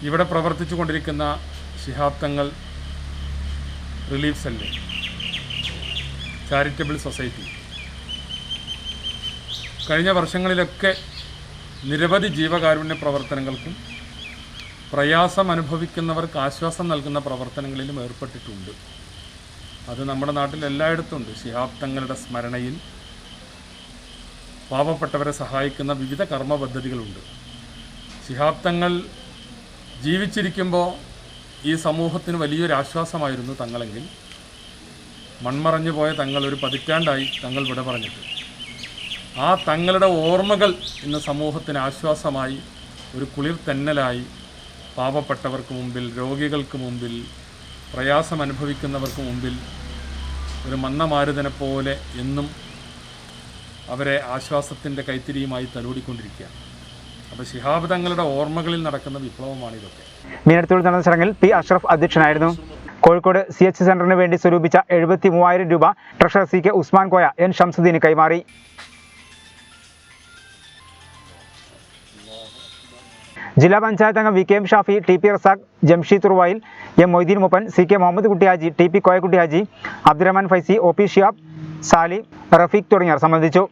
ഇവിടെ പ്രവർത്തിച്ചു കൊണ്ടിരിക്കുന്ന Shihab Thangal relief cell charitable society കഴിഞ്ഞ വർഷങ്ങളിലൊക്കെ നിരവധി ജീവകാരുണ്യ പ്രവർത്തനങ്ങൾക്കും പ്രയാസം അനുഭവിക്കുന്നവർക്ക് ആശ്വാസം നൽകുന്ന പ്രവർത്തനങ്ങളിലും ഏർപ്പെട്ടിട്ടുണ്ട്. അത് നമ്മുടെ നാട്ടിൽ എല്ലായിടത്തും ഉണ്ട്. ശിഹാബ് തങ്ങളുടെ സ്മരണയിൽ പാവപ്പെട്ടവരെ സഹായിക്കുന്ന വിവിധ കർമ്മ പദ്ധതികളുണ്ട്. ശിഹാബ് തങ്ങൾ ജീവിച്ചിരിക്കുമ്പോൾ ഈ സമൂഹത്തിന് വലിയൊരു ആശ്വാസമായിരുന്നു തങ്ങളെങ്കിൽ മൺമറഞ്ഞു പോയ തങ്ങൾ ഒരു പതിറ്റാണ്ടായി തങ്ങൾ വിട പറഞ്ഞിട്ട്. ആ തങ്ങളുടെ ഓർമ്മകൾ ഇന്ന് സമൂഹത്തിന് ആശ്വാസമായി, ഒരു കുളിർ തെന്നലായി പാവപ്പെട്ടവർക്ക് മുമ്പിൽ, രോഗികൾക്ക് മുമ്പിൽ, പ്രയാസം അനുഭവിക്കുന്നവർക്ക് മുമ്പിൽ ഒരു മന്നമാരുതനെ പോലെ എന്നും അവരെ ആശ്വാസത്തിൻ്റെ കൈത്തിരിയുമായി തലോടിക്കൊണ്ടിരിക്കുകയാണ്. അപ്പോൾ ശിഹാബ് തങ്ങളുടെ ഓർമ്മകളിൽ നടക്കുന്ന വിപ്ലവമാണ് ഇതൊക്കെ. മീനടത്തൂർ നടന്ന ചടങ്ങിൽ P. അഷ്റഫ് അധ്യക്ഷനായിരുന്നു. കോഴിക്കോട് CH സെന്ററിന് വേണ്ടി സ്വരൂപിച്ച 73,000 രൂപ treasurer CK Usman Koya N Shamsudheen കൈമാറി. ജില്ലാ പഞ്ചായത്ത് അംഗം VK M Shafi, TP Razak, Jamsheed തുർവായിൽ, M Moideen Muppan, CK Muhammad Kutty Haji, TP Koyakutty Haji, Abdurahman Faizy, OP Shihab, Sali, Rafeeq തുടങ്ങിയവർ സംബന്ധിച്ചു.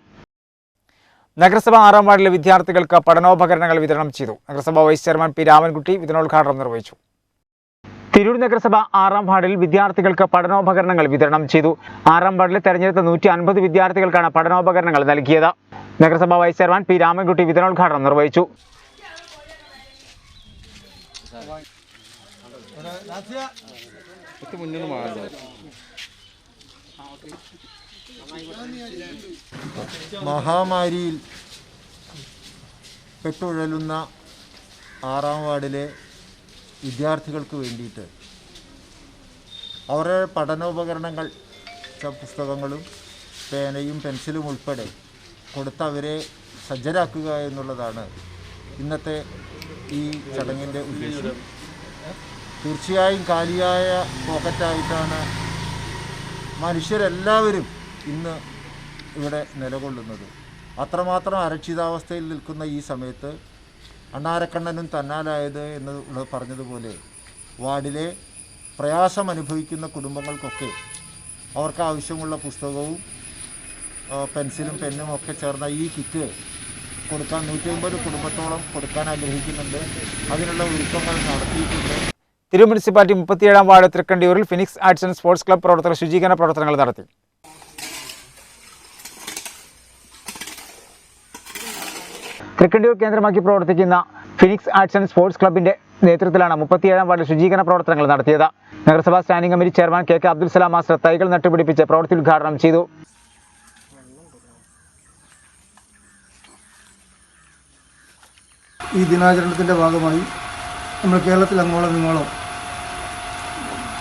നഗരസഭ 6ാം വാർഡിലെ വിദ്യാർത്ഥികൾക്ക് പഠനോപകരണങ്ങൾ വിതരണം ചെയ്തു. നഗരസഭ വൈസ് ചെയർമാൻ P. രാമൻകുട്ടി വിതരണോദ്ഘാടനം നിർവഹിച്ചു. തിരൂർ നഗരസഭ 6ാം വാർഡിൽ വിദ്യാർത്ഥികൾക്ക് പഠനോപകരണങ്ങൾ വിതരണം ചെയ്തു. 6ാം വാർഡിൽ തെരഞ്ഞെടുത്ത 150 വിദ്യാർത്ഥികൾക്കാണ് പഠനോപകരണങ്ങൾ നൽകിയത്. നഗരസഭ വൈസ് ചെയർമാൻ P. രാമൻകുട്ടി വിതരണോദ്ഘാടനം നിർവഹിച്ചു. മഹാമാരിയിൽ പെട്ടുഴലുന്ന 6ാം വാർഡിലെ വിദ്യാർത്ഥികൾക്ക് വേണ്ടിയിട്ട് അവരുടെ പഠനോപകരണങ്ങൾ, പുസ്തകങ്ങളും പേനയും പെൻസിലും ഉൾപ്പെടെ കൊടുത്ത് അവരെ സജ്ജരാക്കുക എന്നുള്ളതാണ് ഇന്നത്തെ ഈ ചടങ്ങിൻ്റെ ഉദ്ദേശം. തീർച്ചയായും കാലിയായ പോക്കറ്റായിട്ടാണ് മനുഷ്യരെല്ലാവരും ഇന്ന് ഇവിടെ നിലകൊള്ളുന്നത്. അത്രമാത്രം അരക്ഷിതാവസ്ഥയിൽ നിൽക്കുന്ന ഈ സമയത്ത് അണ്ണാരക്കണ്ണനും തന്നാലായത് എന്ന് പറഞ്ഞതുപോലെ വാർഡിലെ പ്രയാസം അനുഭവിക്കുന്ന കുടുംബങ്ങൾക്കൊക്കെ അവർക്ക് ആവശ്യമുള്ള പുസ്തകവും പെൻസിലും പെന്നും ഒക്കെ ചേർന്ന ഈ കിറ്റ് കൊടുക്കാൻ 150 കുടുംബത്തോളം കൊടുക്കാൻ ആഗ്രഹിക്കുന്നുണ്ട്. അതിനുള്ള ഒരുക്കങ്ങൾ നടത്തിയിട്ടുണ്ട്. തിരൂർ മുനിസിപ്പാലിറ്റി 37-ാം വാർഡ് തൃക്കണ്ടിയൂരിൽ Phoenix arts and sports club പ്രവർത്തകർ ശുചീകരണ പ്രവർത്തനങ്ങൾ നടത്തി. തൃക്കണ്ടിയൂർ കേന്ദ്രമാക്കി പ്രവർത്തിക്കുന്ന ഫിനിക്സ് ആർട്സ് ആൻഡ് സ്പോർട്സ് ക്ലബിന്റെ നേതൃത്വത്തിലാണ് 37-ാം വാർഡിൽ ശുചീകരണ പ്രവർത്തനങ്ങൾ നടത്തിയത്. നഗരസഭാ standing committee chairman K Abdul Salam master തൈകൾ നട്ടുപിടിപ്പിച്ച് പ്രവൃത്തി ഉദ്ഘാടനം ചെയ്തു. ഈ ദിനാചരണത്തിൻ്റെ ഭാഗമായി നമ്മൾ കേരളത്തിൽ അങ്ങോളം ഇങ്ങോളം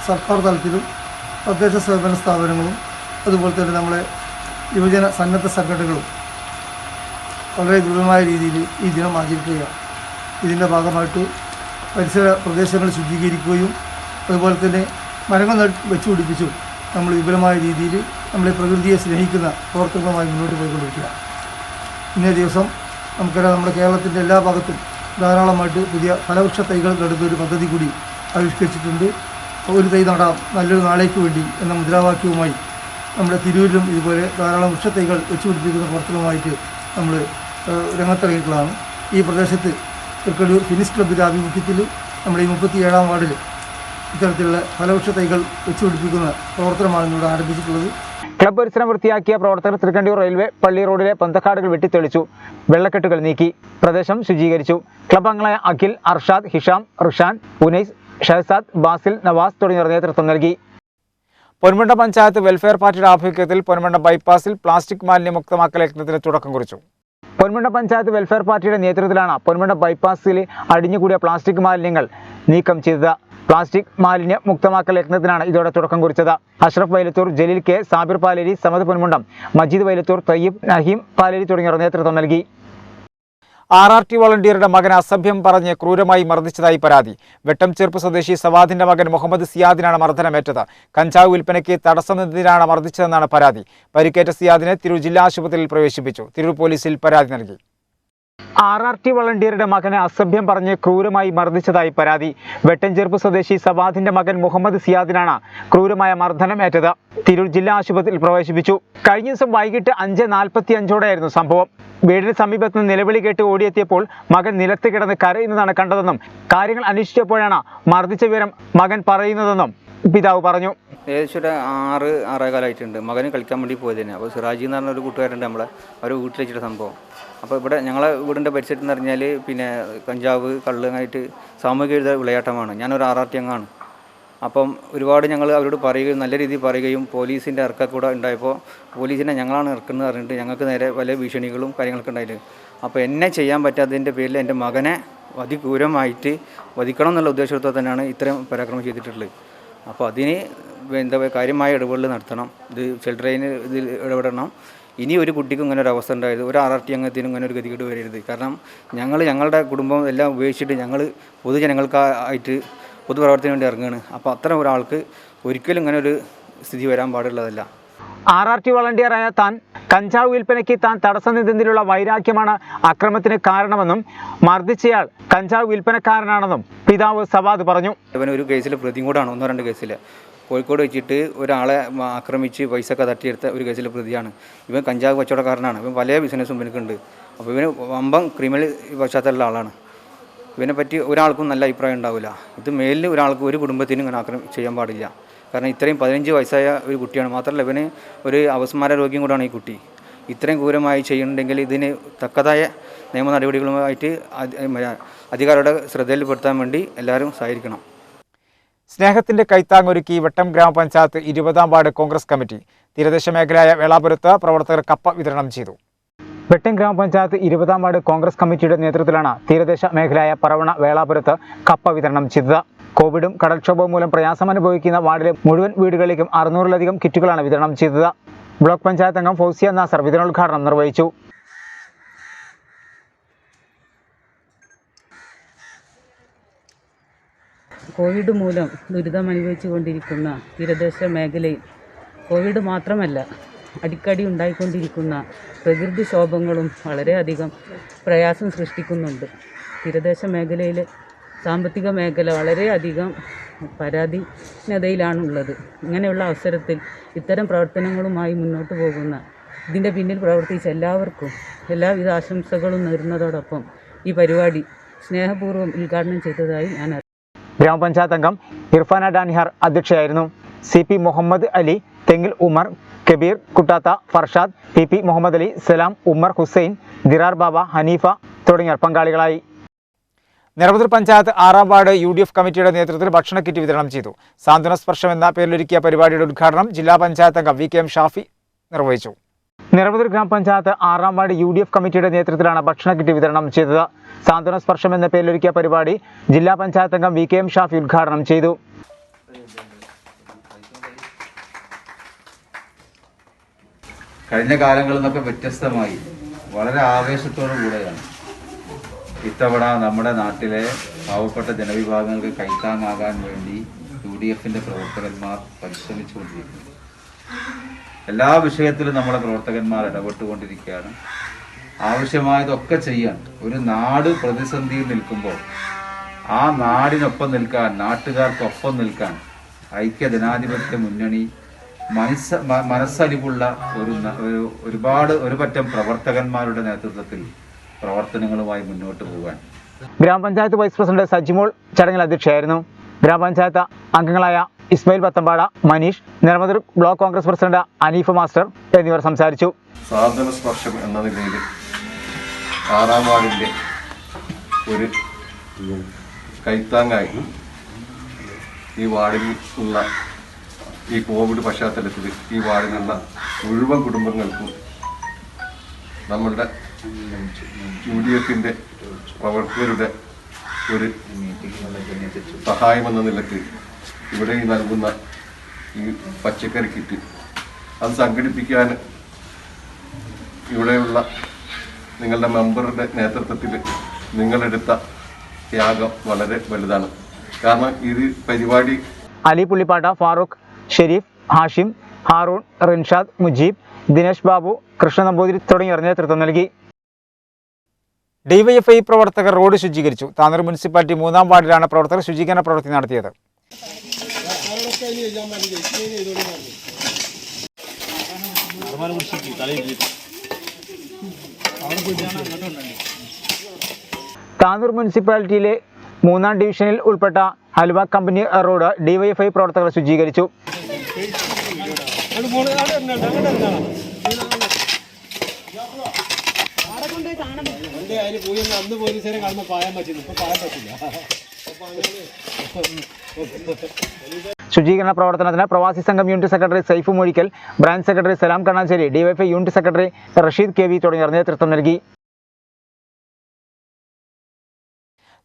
സർക്കാർ തലത്തിലും തദ്ദേശ സ്വയംഭരണ സ്ഥാപനങ്ങളും അതുപോലെ തന്നെ നമ്മളെ യുവജന സന്നദ്ധ സംഘടനകളും വളരെ ദൃഢമായ രീതിയിൽ ഈ ദിനം ആചരിക്കുകയാണ്. ഇതിൻ്റെ ഭാഗമായിട്ട് പരിസര പ്രദേശങ്ങൾ ശുചീകരിക്കുകയും അതുപോലെ തന്നെ മരങ്ങൾ വെച്ചുപിടിപ്പിച്ചും നമ്മൾ വിപുലമായ രീതിയിൽ നമ്മളെ പ്രകൃതിയെ സ്നേഹിക്കുന്ന പ്രവർത്തനങ്ങളുമായി മുന്നോട്ട് പോയിക്കൊണ്ടിരിക്കുകയാണ്. ഇന്നേ ദിവസം നമുക്കറിയാം, നമ്മുടെ കേരളത്തിൻ്റെ എല്ലാ ഭാഗത്തും ധാരാളമായിട്ട് പുതിയ ഫലവൃക്ഷ തൈകൾ നടുന്ന ഒരു പദ്ധതി കൂടി ആവിഷ്കരിച്ചിട്ടുണ്ട്. ഒരു തൈ നടാം നല്ലൊരു നാളേക്ക് വേണ്ടി എന്ന മുദ്രാവാക്യവുമായി നമ്മുടെ തിരൂരിലും ഇതുപോലെ ധാരാളം വൃക്ഷത്തൈകൾ വെച്ചുപിടിപ്പിക്കുന്ന പ്രവർത്തനവുമായിട്ട് നമ്മൾ രംഗത്തിറങ്ങിയിട്ടുള്ളതാണ്. ഈ പ്രദേശത്ത് തൃക്കണ്ടിയൂർ ഫിനിക്സ് ക്ലബിൻ്റെ ആഭിമുഖ്യത്തിൽ നമ്മുടെ ഈ 37-ാം വാർഡിൽ ഇത്തരത്തിലുള്ള ഫലവൃക്ഷ തൈകൾ വെച്ചുപിടിപ്പിക്കുന്ന പ്രവർത്തനമാണ് ഇവിടെ ആരംഭിച്ചിട്ടുള്ളത്. ക്ലബ്ബ് പരിസരം വൃത്തിയാക്കിയ പ്രവർത്തകർ തൃക്കണ്ടിയൂർ റെയിൽവേ പള്ളി റോഡിലെ പന്തക്കാടുകൾ വെട്ടിത്തെളിച്ചു, വെള്ളക്കെട്ടുകൾ നീക്കി, പ്രദേശം ശുചീകരിച്ചു. ക്ലബ്ബ് അംഗങ്ങളായ അഖിൽ, അർഷാദ്, ഹിഷാം, റുഷാൻ, ഉനൈസ്, ഷഹസാദ്, ബാസിൽ, നവാസ് തുടങ്ങിയവർ നേതൃത്വം നൽകി. പൊന്മുണ്ട പഞ്ചായത്ത് വെൽഫെയർ പാർട്ടിയുടെ ആഭിമുഖ്യത്തിൽ പൊന്മുണ്ട ബൈപ്പാസിൽ പ്ലാസ്റ്റിക് മാലിന്യ മുക്തമാക്കൽ യജ്ഞത്തിന് തുടക്കം കുറിച്ചു. പൊന്മുണ്ട പഞ്ചായത്ത് വെൽഫെയർ പാർട്ടിയുടെ നേതൃത്വത്തിലാണ് പൊന്മുണ്ട ബൈപ്പാസിൽ അടിഞ്ഞുകൂടിയ പ്ലാസ്റ്റിക് മാലിന്യങ്ങൾ നീക്കം ചെയ്തത്. പ്ലാസ്റ്റിക് മാലിന്യ മുക്തമാക്കൽ യജ്ഞത്തിനാണ് ഇതോടെ തുടക്കം കുറിച്ചത്. അഷ്റഫ് വൈലത്തൂർ, ജലീൽ കെ, സാബിർ പാലേരി, സമദ് പൊന്മുണ്ടം, മജീദ് വൈലത്തൂർ, തയ്യിബ്, നഹീം പാലേരി തുടങ്ങിയവർ നേതൃത്വം നൽകി. RRT വളണ്ടിയറുടെ മകൻ അസഭ്യം പറഞ്ഞ് ക്രൂരമായി മർദ്ദിച്ചതായി പരാതി. വെട്ടംചേർപ്പ് സ്വദേശി സവാദിന്റെ മകൻ മുഹമ്മദ് സിയാദിനാണ് മർദ്ദനമേറ്റത്. കഞ്ചാവ് വിൽപ്പനയ്ക്ക് തടസ്സം നിന്നതിനാണ് മർദ്ദിച്ചതെന്നാണ് പരാതി. പരിക്കേറ്റ സിയാദിനെ തിരൂർ ജില്ലാ ആശുപത്രിയിൽ പ്രവേശിപ്പിച്ചു. തിരൂർ പോലീസിൽ പരാതി നൽകി. RRT വളണ്ടിയറുടെ മകനെ അസഭ്യം പറഞ്ഞ് ക്രൂരമായി മർദ്ദിച്ചതായി പരാതി. വെട്ടംചേർപ്പ് സ്വദേശി സവാദിന്റെ മകൻ മുഹമ്മദ് സിയാദിനാണ് ക്രൂരമായ മർദ്ദനമേറ്റത്. തിരൂർ ജില്ലാ ആശുപത്രിയിൽ പ്രവേശിപ്പിച്ചു. കഴിഞ്ഞ ദിവസം വൈകിട്ട് 5:45 സംഭവം. വീടിന് സമീപത്ത് നിന്ന് നിലവിളി കേട്ട് ഓടിയെത്തിയപ്പോൾ മകൻ നിലത്ത് കിടന്ന് കരയുന്നതാണ് കണ്ടതെന്നും കാര്യങ്ങൾ അന്വേഷിച്ചപ്പോഴാണ് മർദ്ദിച്ച വിവരം മകൻ പറയുന്നതെന്നും പിതാവ് പറഞ്ഞു. ഏകദേശം ഒരു 6-6:15 മകന് കളിക്കാൻ വേണ്ടി പോയത് തന്നെ. അപ്പോൾ സിറാജി എന്ന് പറഞ്ഞ ഒരു കൂട്ടുകാരുണ്ട്, നമ്മളെ അവർ വീട്ടിൽ വെച്ചിട്ട് സംഭവം. അപ്പോൾ ഇവിടെ ഞങ്ങളെ വീടിൻ്റെ പരിസരത്ത് എന്ന് പറഞ്ഞാൽ പിന്നെ കഞ്ചാവ്, കള്ള് അങ്ങായിട്ട് സാമൂഹിക വിരുദ്ധ വിളയാട്ടമാണ്. ഞാനൊരു RRT അംഗമാണ്. അപ്പം ഒരുപാട് ഞങ്ങൾ അവരോട് പറയുകയും നല്ല രീതിയിൽ പറയുകയും പോലീസിൻ്റെ ഇറക്കക്കൂടെ ഉണ്ടായപ്പോൾ പോലീസിനെ ഞങ്ങളാണ് ഇറക്കുന്നത് പറഞ്ഞിട്ട് ഞങ്ങൾക്ക് നേരെ പല ഭീഷണികളും കാര്യങ്ങളൊക്കെ ഉണ്ടായിട്ട്, അപ്പോൾ എന്നെ ചെയ്യാൻ പറ്റാത്തതിൻ്റെ പേരിൽ എൻ്റെ മകനെ അതിക്രൂരമായിട്ട് വധിക്കണം എന്നുള്ള ഉദ്ദേശത്തോടെ തന്നെയാണ് ഇത്രയും പരാക്രമം ചെയ്തിട്ടുള്ളത്. അപ്പോൾ അതിന് എന്താ പറയുക, കാര്യമായ ഇടപെടൽ നടത്തണം. ഇത് ചിൽഡ്രന് ഇതിൽ ഇടപെടണം. ഇനി ഒരു കുട്ടിക്കും ഇങ്ങനെ ഒരു അവസ്ഥ ഉണ്ടായത്, ഒരു RRT അംഗത്തിനും ഇങ്ങനെ ഒരു ഗതികേട് വരരുത്. കാരണം ഞങ്ങളുടെ കുടുംബം എല്ലാം ഉപേക്ഷിച്ചിട്ട് ഞങ്ങൾ പൊതുജനങ്ങൾക്കായിട്ട് പൊതുപ്രവർത്തനം വേണ്ടി ഇറങ്ങുകയാണ്. അപ്പോൾ അത്തരം ഒരാൾക്ക് ഒരിക്കലും ഇങ്ങനെ ഒരു സ്ഥിതി വരാൻ പാടുള്ളതല്ല. RRT വളണ്ടിയറായ താൻ കഞ്ചാവ് വിൽപ്പനയ്ക്ക് താൻ തടസ്സം നിന്നതിലുള്ള വൈരാഗ്യമാണ് അക്രമത്തിന് കാരണമെന്നും മർദ്ദിച്ചയാൾ കഞ്ചാവ് വിൽപ്പനക്കാരനാണെന്നും പിതാവ് സവാദ് പറഞ്ഞു. ഇവനൊരു കേസിൽ പ്രതിയും കൂടാണ്, 1-2 കേസിൽ കോഴിക്കോട് വെച്ചിട്ട് ഒരാളെ ആക്രമിച്ച് പൈസയൊക്കെ തട്ടിയെടുത്ത ഒരു കേസിൽ പ്രതിയാണ്. ഇവൻ കഞ്ചാവ് കച്ചവടക്കാരനാണ്. ഇവൻ പല ബിസിനസ്സും ഇവനക്കുണ്ട്. അപ്പോൾ ഇവന് വമ്പം ക്രിമിനൽ പശ്ചാത്തലമുള്ള ആളാണ്. ഇവനെ പറ്റി ഒരാൾക്കും നല്ല അഭിപ്രായം ഉണ്ടാവില്ല. ഇത് മേലിൽ ഒരാൾക്ക് ഒരു കുടുംബത്തിനും ഇങ്ങനെ ചെയ്യാൻ പാടില്ല. കാരണം ഇത്രയും 15 വയസ്സായ ഒരു കുട്ടിയാണ്. മാത്രമല്ല ഇവന് ഒരു അപസ്മാര രോഗിയും കൂടാണ് ഈ കുട്ടി. ഇത്രയും ക്രൂരമായി ചെയ്യുന്നുണ്ടെങ്കിൽ ഇതിന് തക്കതായ നിയമ നടപടികളുമായിട്ട് അധികാരികളുടെ ശ്രദ്ധയിൽപ്പെടുത്താൻ വേണ്ടി എല്ലാവരും സഹകരിക്കണം. സ്നേഹത്തിന്റെ കൈത്താങ്ങൊരുക്കി വെട്ടം ഗ്രാമപഞ്ചായത്ത് 20-ാം വാർഡ് കോൺഗ്രസ് കമ്മിറ്റി. തീരദേശ മേഖലയായ വേളാപുരത്ത് പ്രവർത്തകർ കപ്പ വിതരണം ചെയ്തു. വെട്ടം ഗ്രാമപഞ്ചായത്ത് 20-ാം വാർഡ് കോൺഗ്രസ് കമ്മിറ്റിയുടെ നേതൃത്വത്തിലാണ് തീരദേശ മേഖലയായ പറവണ വേളാപുരത്ത് കപ്പ വിതരണം ചെയ്തത്. കോവിഡും കടൽക്ഷോഭവും മൂലം പ്രയാസം അനുഭവിക്കുന്ന വാർഡിലെ മുഴുവൻ വീടുകളിലേക്കും 600-ലധികം കിറ്റുകളാണ് വിതരണം ചെയ്തത്. ബ്ലോക്ക് പഞ്ചായത്ത് അംഗം ഫൗസിയ നാസർ വിതരണോദ്ഘാടനം നിർവഹിച്ചു. കോവിഡ് മൂലം ദുരിതം അനുഭവിച്ചുകൊണ്ടിരിക്കുന്ന തീരദേശ മേഖലയിൽ കോവിഡ് മാത്രമല്ല അടിക്കടി ഉണ്ടായിക്കൊണ്ടിരിക്കുന്ന പ്രകൃതിക്ഷോഭങ്ങളും വളരെയധികം പ്രയാസം സൃഷ്ടിക്കുന്നുണ്ട്. തീരദേശ മേഖലയിലെ സാമ്പത്തിക മേഖല വളരെയധികം പരാധീനതയിലാണുള്ളത്. ഇങ്ങനെയുള്ള അവസരത്തിൽ ഇത്തരം പ്രവർത്തനങ്ങളുമായി മുന്നോട്ട് പോകുന്ന ഇതിൻ്റെ പിന്നിൽ പ്രവർത്തിച്ച എല്ലാവർക്കും എല്ലാവിധ ആശംസകളും നേരുന്നതോടൊപ്പം ഈ പരിപാടി സ്നേഹപൂർവ്വം ഉദ്ഘാടനം ചെയ്തതായി ഞാൻ അറിയിച്ചു. ഗ്രാമപഞ്ചായത്ത് അംഗം ഇർഫാന ഡാനിഹാർ അധ്യക്ഷയായിരുന്നു. CP മുഹമ്മദ് അലി, തെങ്ങിൽ ഉമർ, കബീർ കുട്ടാത്ത, ഫർഷാദ്, PP മുഹമ്മദ് അലി, സലാം, ഉമ്മർ ഹുസൈൻ, ദിറാർ ബാബ, ഹനീഫ തുടങ്ങിയവർ പങ്കാളികളായി. നിറവൂർ പഞ്ചായത്ത് 6-ാം വാർഡ് UDF കമ്മിറ്റിയുടെ നേതൃത്വത്തിൽ ഭക്ഷണ കിറ്റ് വിതരണം ചെയ്തു. സാന്ത്വന സ്പർശം എന്ന പേരിലൊരുക്കിയ പരിപാടിയുടെ ഉദ്ഘാടനം ജില്ലാ പഞ്ചായത്ത് അംഗം VKM ഷാഫി നിർവഹിച്ചു. നിറവൂർ ഗ്രാമപഞ്ചായത്ത് 6-ാം വാർഡ് UDF കമ്മിറ്റിയുടെ നേതൃത്വത്തിലാണ് ഭക്ഷണ കിറ്റ് വിതരണം ചെയ്തത്. സാന്ത്വന സ്പർശം എന്ന പേരിലൊരുക്കിയ പരിപാടി ജില്ലാ പഞ്ചായത്ത് അംഗം VKM ഷാഫി ഉദ്ഘാടനം ചെയ്തു. കഴിഞ്ഞ കാലങ്ങളിൽ നിന്നൊക്കെ വ്യത്യസ്തമായി വളരെ ആവേശത്തോടു കൂടെയാണ് ഇത്തവണ നമ്മുടെ നാട്ടിലെ പാവപ്പെട്ട ജനവിഭാഗങ്ങൾക്ക് കൈത്താങ്ങാകാൻ വേണ്ടി UDFന്റെ പ്രവർത്തകന്മാർ പരിശ്രമിച്ചുകൊണ്ടിരിക്കുന്നു. എല്ലാ വിഷയത്തിലും നമ്മുടെ പ്രവർത്തകന്മാർ ഇടപെട്ടുകൊണ്ടിരിക്കുകയാണ്. ആവശ്യമായതൊക്കെ ചെയ്യാൻ ഒരു നാട് പ്രതിസന്ധിയിൽ നിൽക്കുമ്പോൾ ആ നാടിനൊപ്പം നിൽക്കാൻ, നാട്ടുകാർക്കൊപ്പം നിൽക്കാൻ ഐക്യജനാധിപത്യ മുന്നണി മനസ്സലിവുള്ള ഒരു പറ്റം പ്രവർത്തകന്മാരുടെ നേതൃത്വത്തിൽ പ്രവർത്തനങ്ങളുമായി മുന്നോട്ട് പോകാൻ. ഗ്രാമപഞ്ചായത്ത് വൈസ് പ്രസിഡന്റ് സജിമോൾ ചടങ്ങിൽ അധ്യക്ഷയായിരുന്നു. ഗ്രാമപഞ്ചായത്ത് അംഗങ്ങളായ Ismail Pathampada, Maneesh, Niramaruthur block Congress president Aneef master എന്നിവർ സംസാരിച്ചു. സാന്ത്വന സ്പർശം എന്ന നിലയിൽ 6-ാം വാർഡിൻ്റെ ഒരു കൈത്താങ്ങായി ഈ വാർഡിൽ ഉള്ള ഈ കോവിഡ് പശ്ചാത്തലത്തിൽ ഈ വാർഡിലുള്ള മുഴുവൻ കുടുംബങ്ങൾക്കും നമ്മളുടെ UDFന്റെ പ്രവർത്തകരുടെ ഒരു സഹായമെന്ന നിലയ്ക്ക് ഇവിടെ നൽകുന്ന ഈ പച്ചക്കറി കിറ്റ് അത് സംഘടിപ്പിക്കാൻ ഇവിടെയുള്ള നിങ്ങളുടെ മെമ്പറുടെ നേതൃത്വത്തിൽ നിങ്ങളെടുത്ത ത്യാഗം വളരെ വലുതാണ്. കാരണം ഇത് പരിപാടി അലി പുള്ളിപ്പാട്ട, ഫാറൂഖ്, ഷെരീഫ്, ഹാഷിം, ഹാറൂൺ, റിൻഷാദ്, മുജീബ്, ദിനേശ് ബാബു, കൃഷ്ണ നമ്പൂതിരി തുടങ്ങിയവർ നേതൃത്വം നൽകി. DYFI പ്രവർത്തകർ റോഡ് ശുചീകരിച്ചു. താനൂർ മുനിസിപ്പാലിറ്റി 3-ാം വാർഡിലാണ് പ്രവർത്തകർ ശുചീകരണ പ്രവൃത്തി നടത്തിയത്. താനൂർ മുനിസിപ്പാലിറ്റിയിലെ 3-ാം ഡിവിഷനിൽ ഉൾപ്പെട്ട ഹൽവ കമ്പനി റോഡ് DYFI പ്രവർത്തകർ ശുചീകരിച്ചു. ശുചീകരണ പ്രവർത്തനത്തിന് പ്രവാസി സംഘം unit secretary Saifu Mozhikkal, branch secretary Salam Kannancheri, DYFI unit secretary Rasheed KV തുടങ്ങിയവർ നേതൃത്വം നൽകി.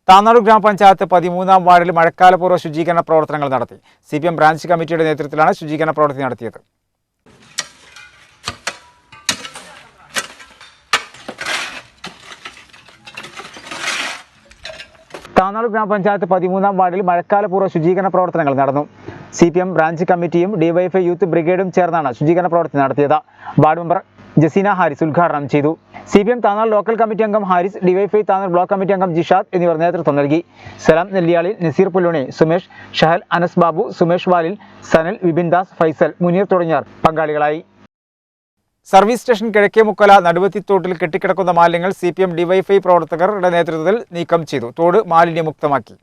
താനാട് ഗ്രാമപഞ്ചായത്ത് 13-ാം വാർഡിൽ മഴക്കാലപൂർവ്വ ശുചീകരണ പ്രവർത്തനങ്ങൾ നടത്തി. CPM ബ്രാഞ്ച് കമ്മിറ്റിയുടെ നേതൃത്വത്തിലാണ് ശുചീകരണ പ്രവൃത്തി നടത്തിയത്. താനാട് ഗ്രാമപഞ്ചായത്ത് 13-ാം വാർഡിൽ മഴക്കാലപൂർവ്വ ശുചീകരണ പ്രവർത്തനങ്ങൾ നടന്നു. CPM ബ്രാഞ്ച് കമ്മിറ്റിയും DYFI യൂത്ത് ബ്രിഗേഡും ചേർന്നാണ് ശുചീകരണ പ്രവൃത്തി നടത്തിയത്. വാർഡ് മെമ്പർ ജസീന ഹാരിസ് ഉദ്ഘാടനം ചെയ്തു. CPM താനാർ ലോക്കൽ കമ്മിറ്റി അംഗം ഹാരിസ്, DYFI താനാർ ബ്ലോക്ക് കമ്മിറ്റി അംഗം ജിഷാദ് എന്നിവർ നേതൃത്വം നൽകി. സലാം നെല്ലിയാളിൽ, നസീർ പുല്ലുണി, സുമേഷ്, ഷഹൽ, അനസ് ബാബു, സുമേഷ് വാലിൽ, സനൽ, വിപിൻ ദാസ്, ഫൈസൽ, മുനീർ തുടങ്ങിയവർ പങ്കാളികളായി. സർവീസ് സ്റ്റേഷൻ കിഴക്കേ മുക്കല നടുവത്തിത്തോട്ടിൽ കെട്ടിക്കിടക്കുന്ന മാലിന്യങ്ങൾ CPM DYFI പ്രവർത്തകരുടെ നേതൃത്വത്തിൽ നീക്കം ചെയ്തു. തോട് മാലിന്യമുക്തമാക്കി.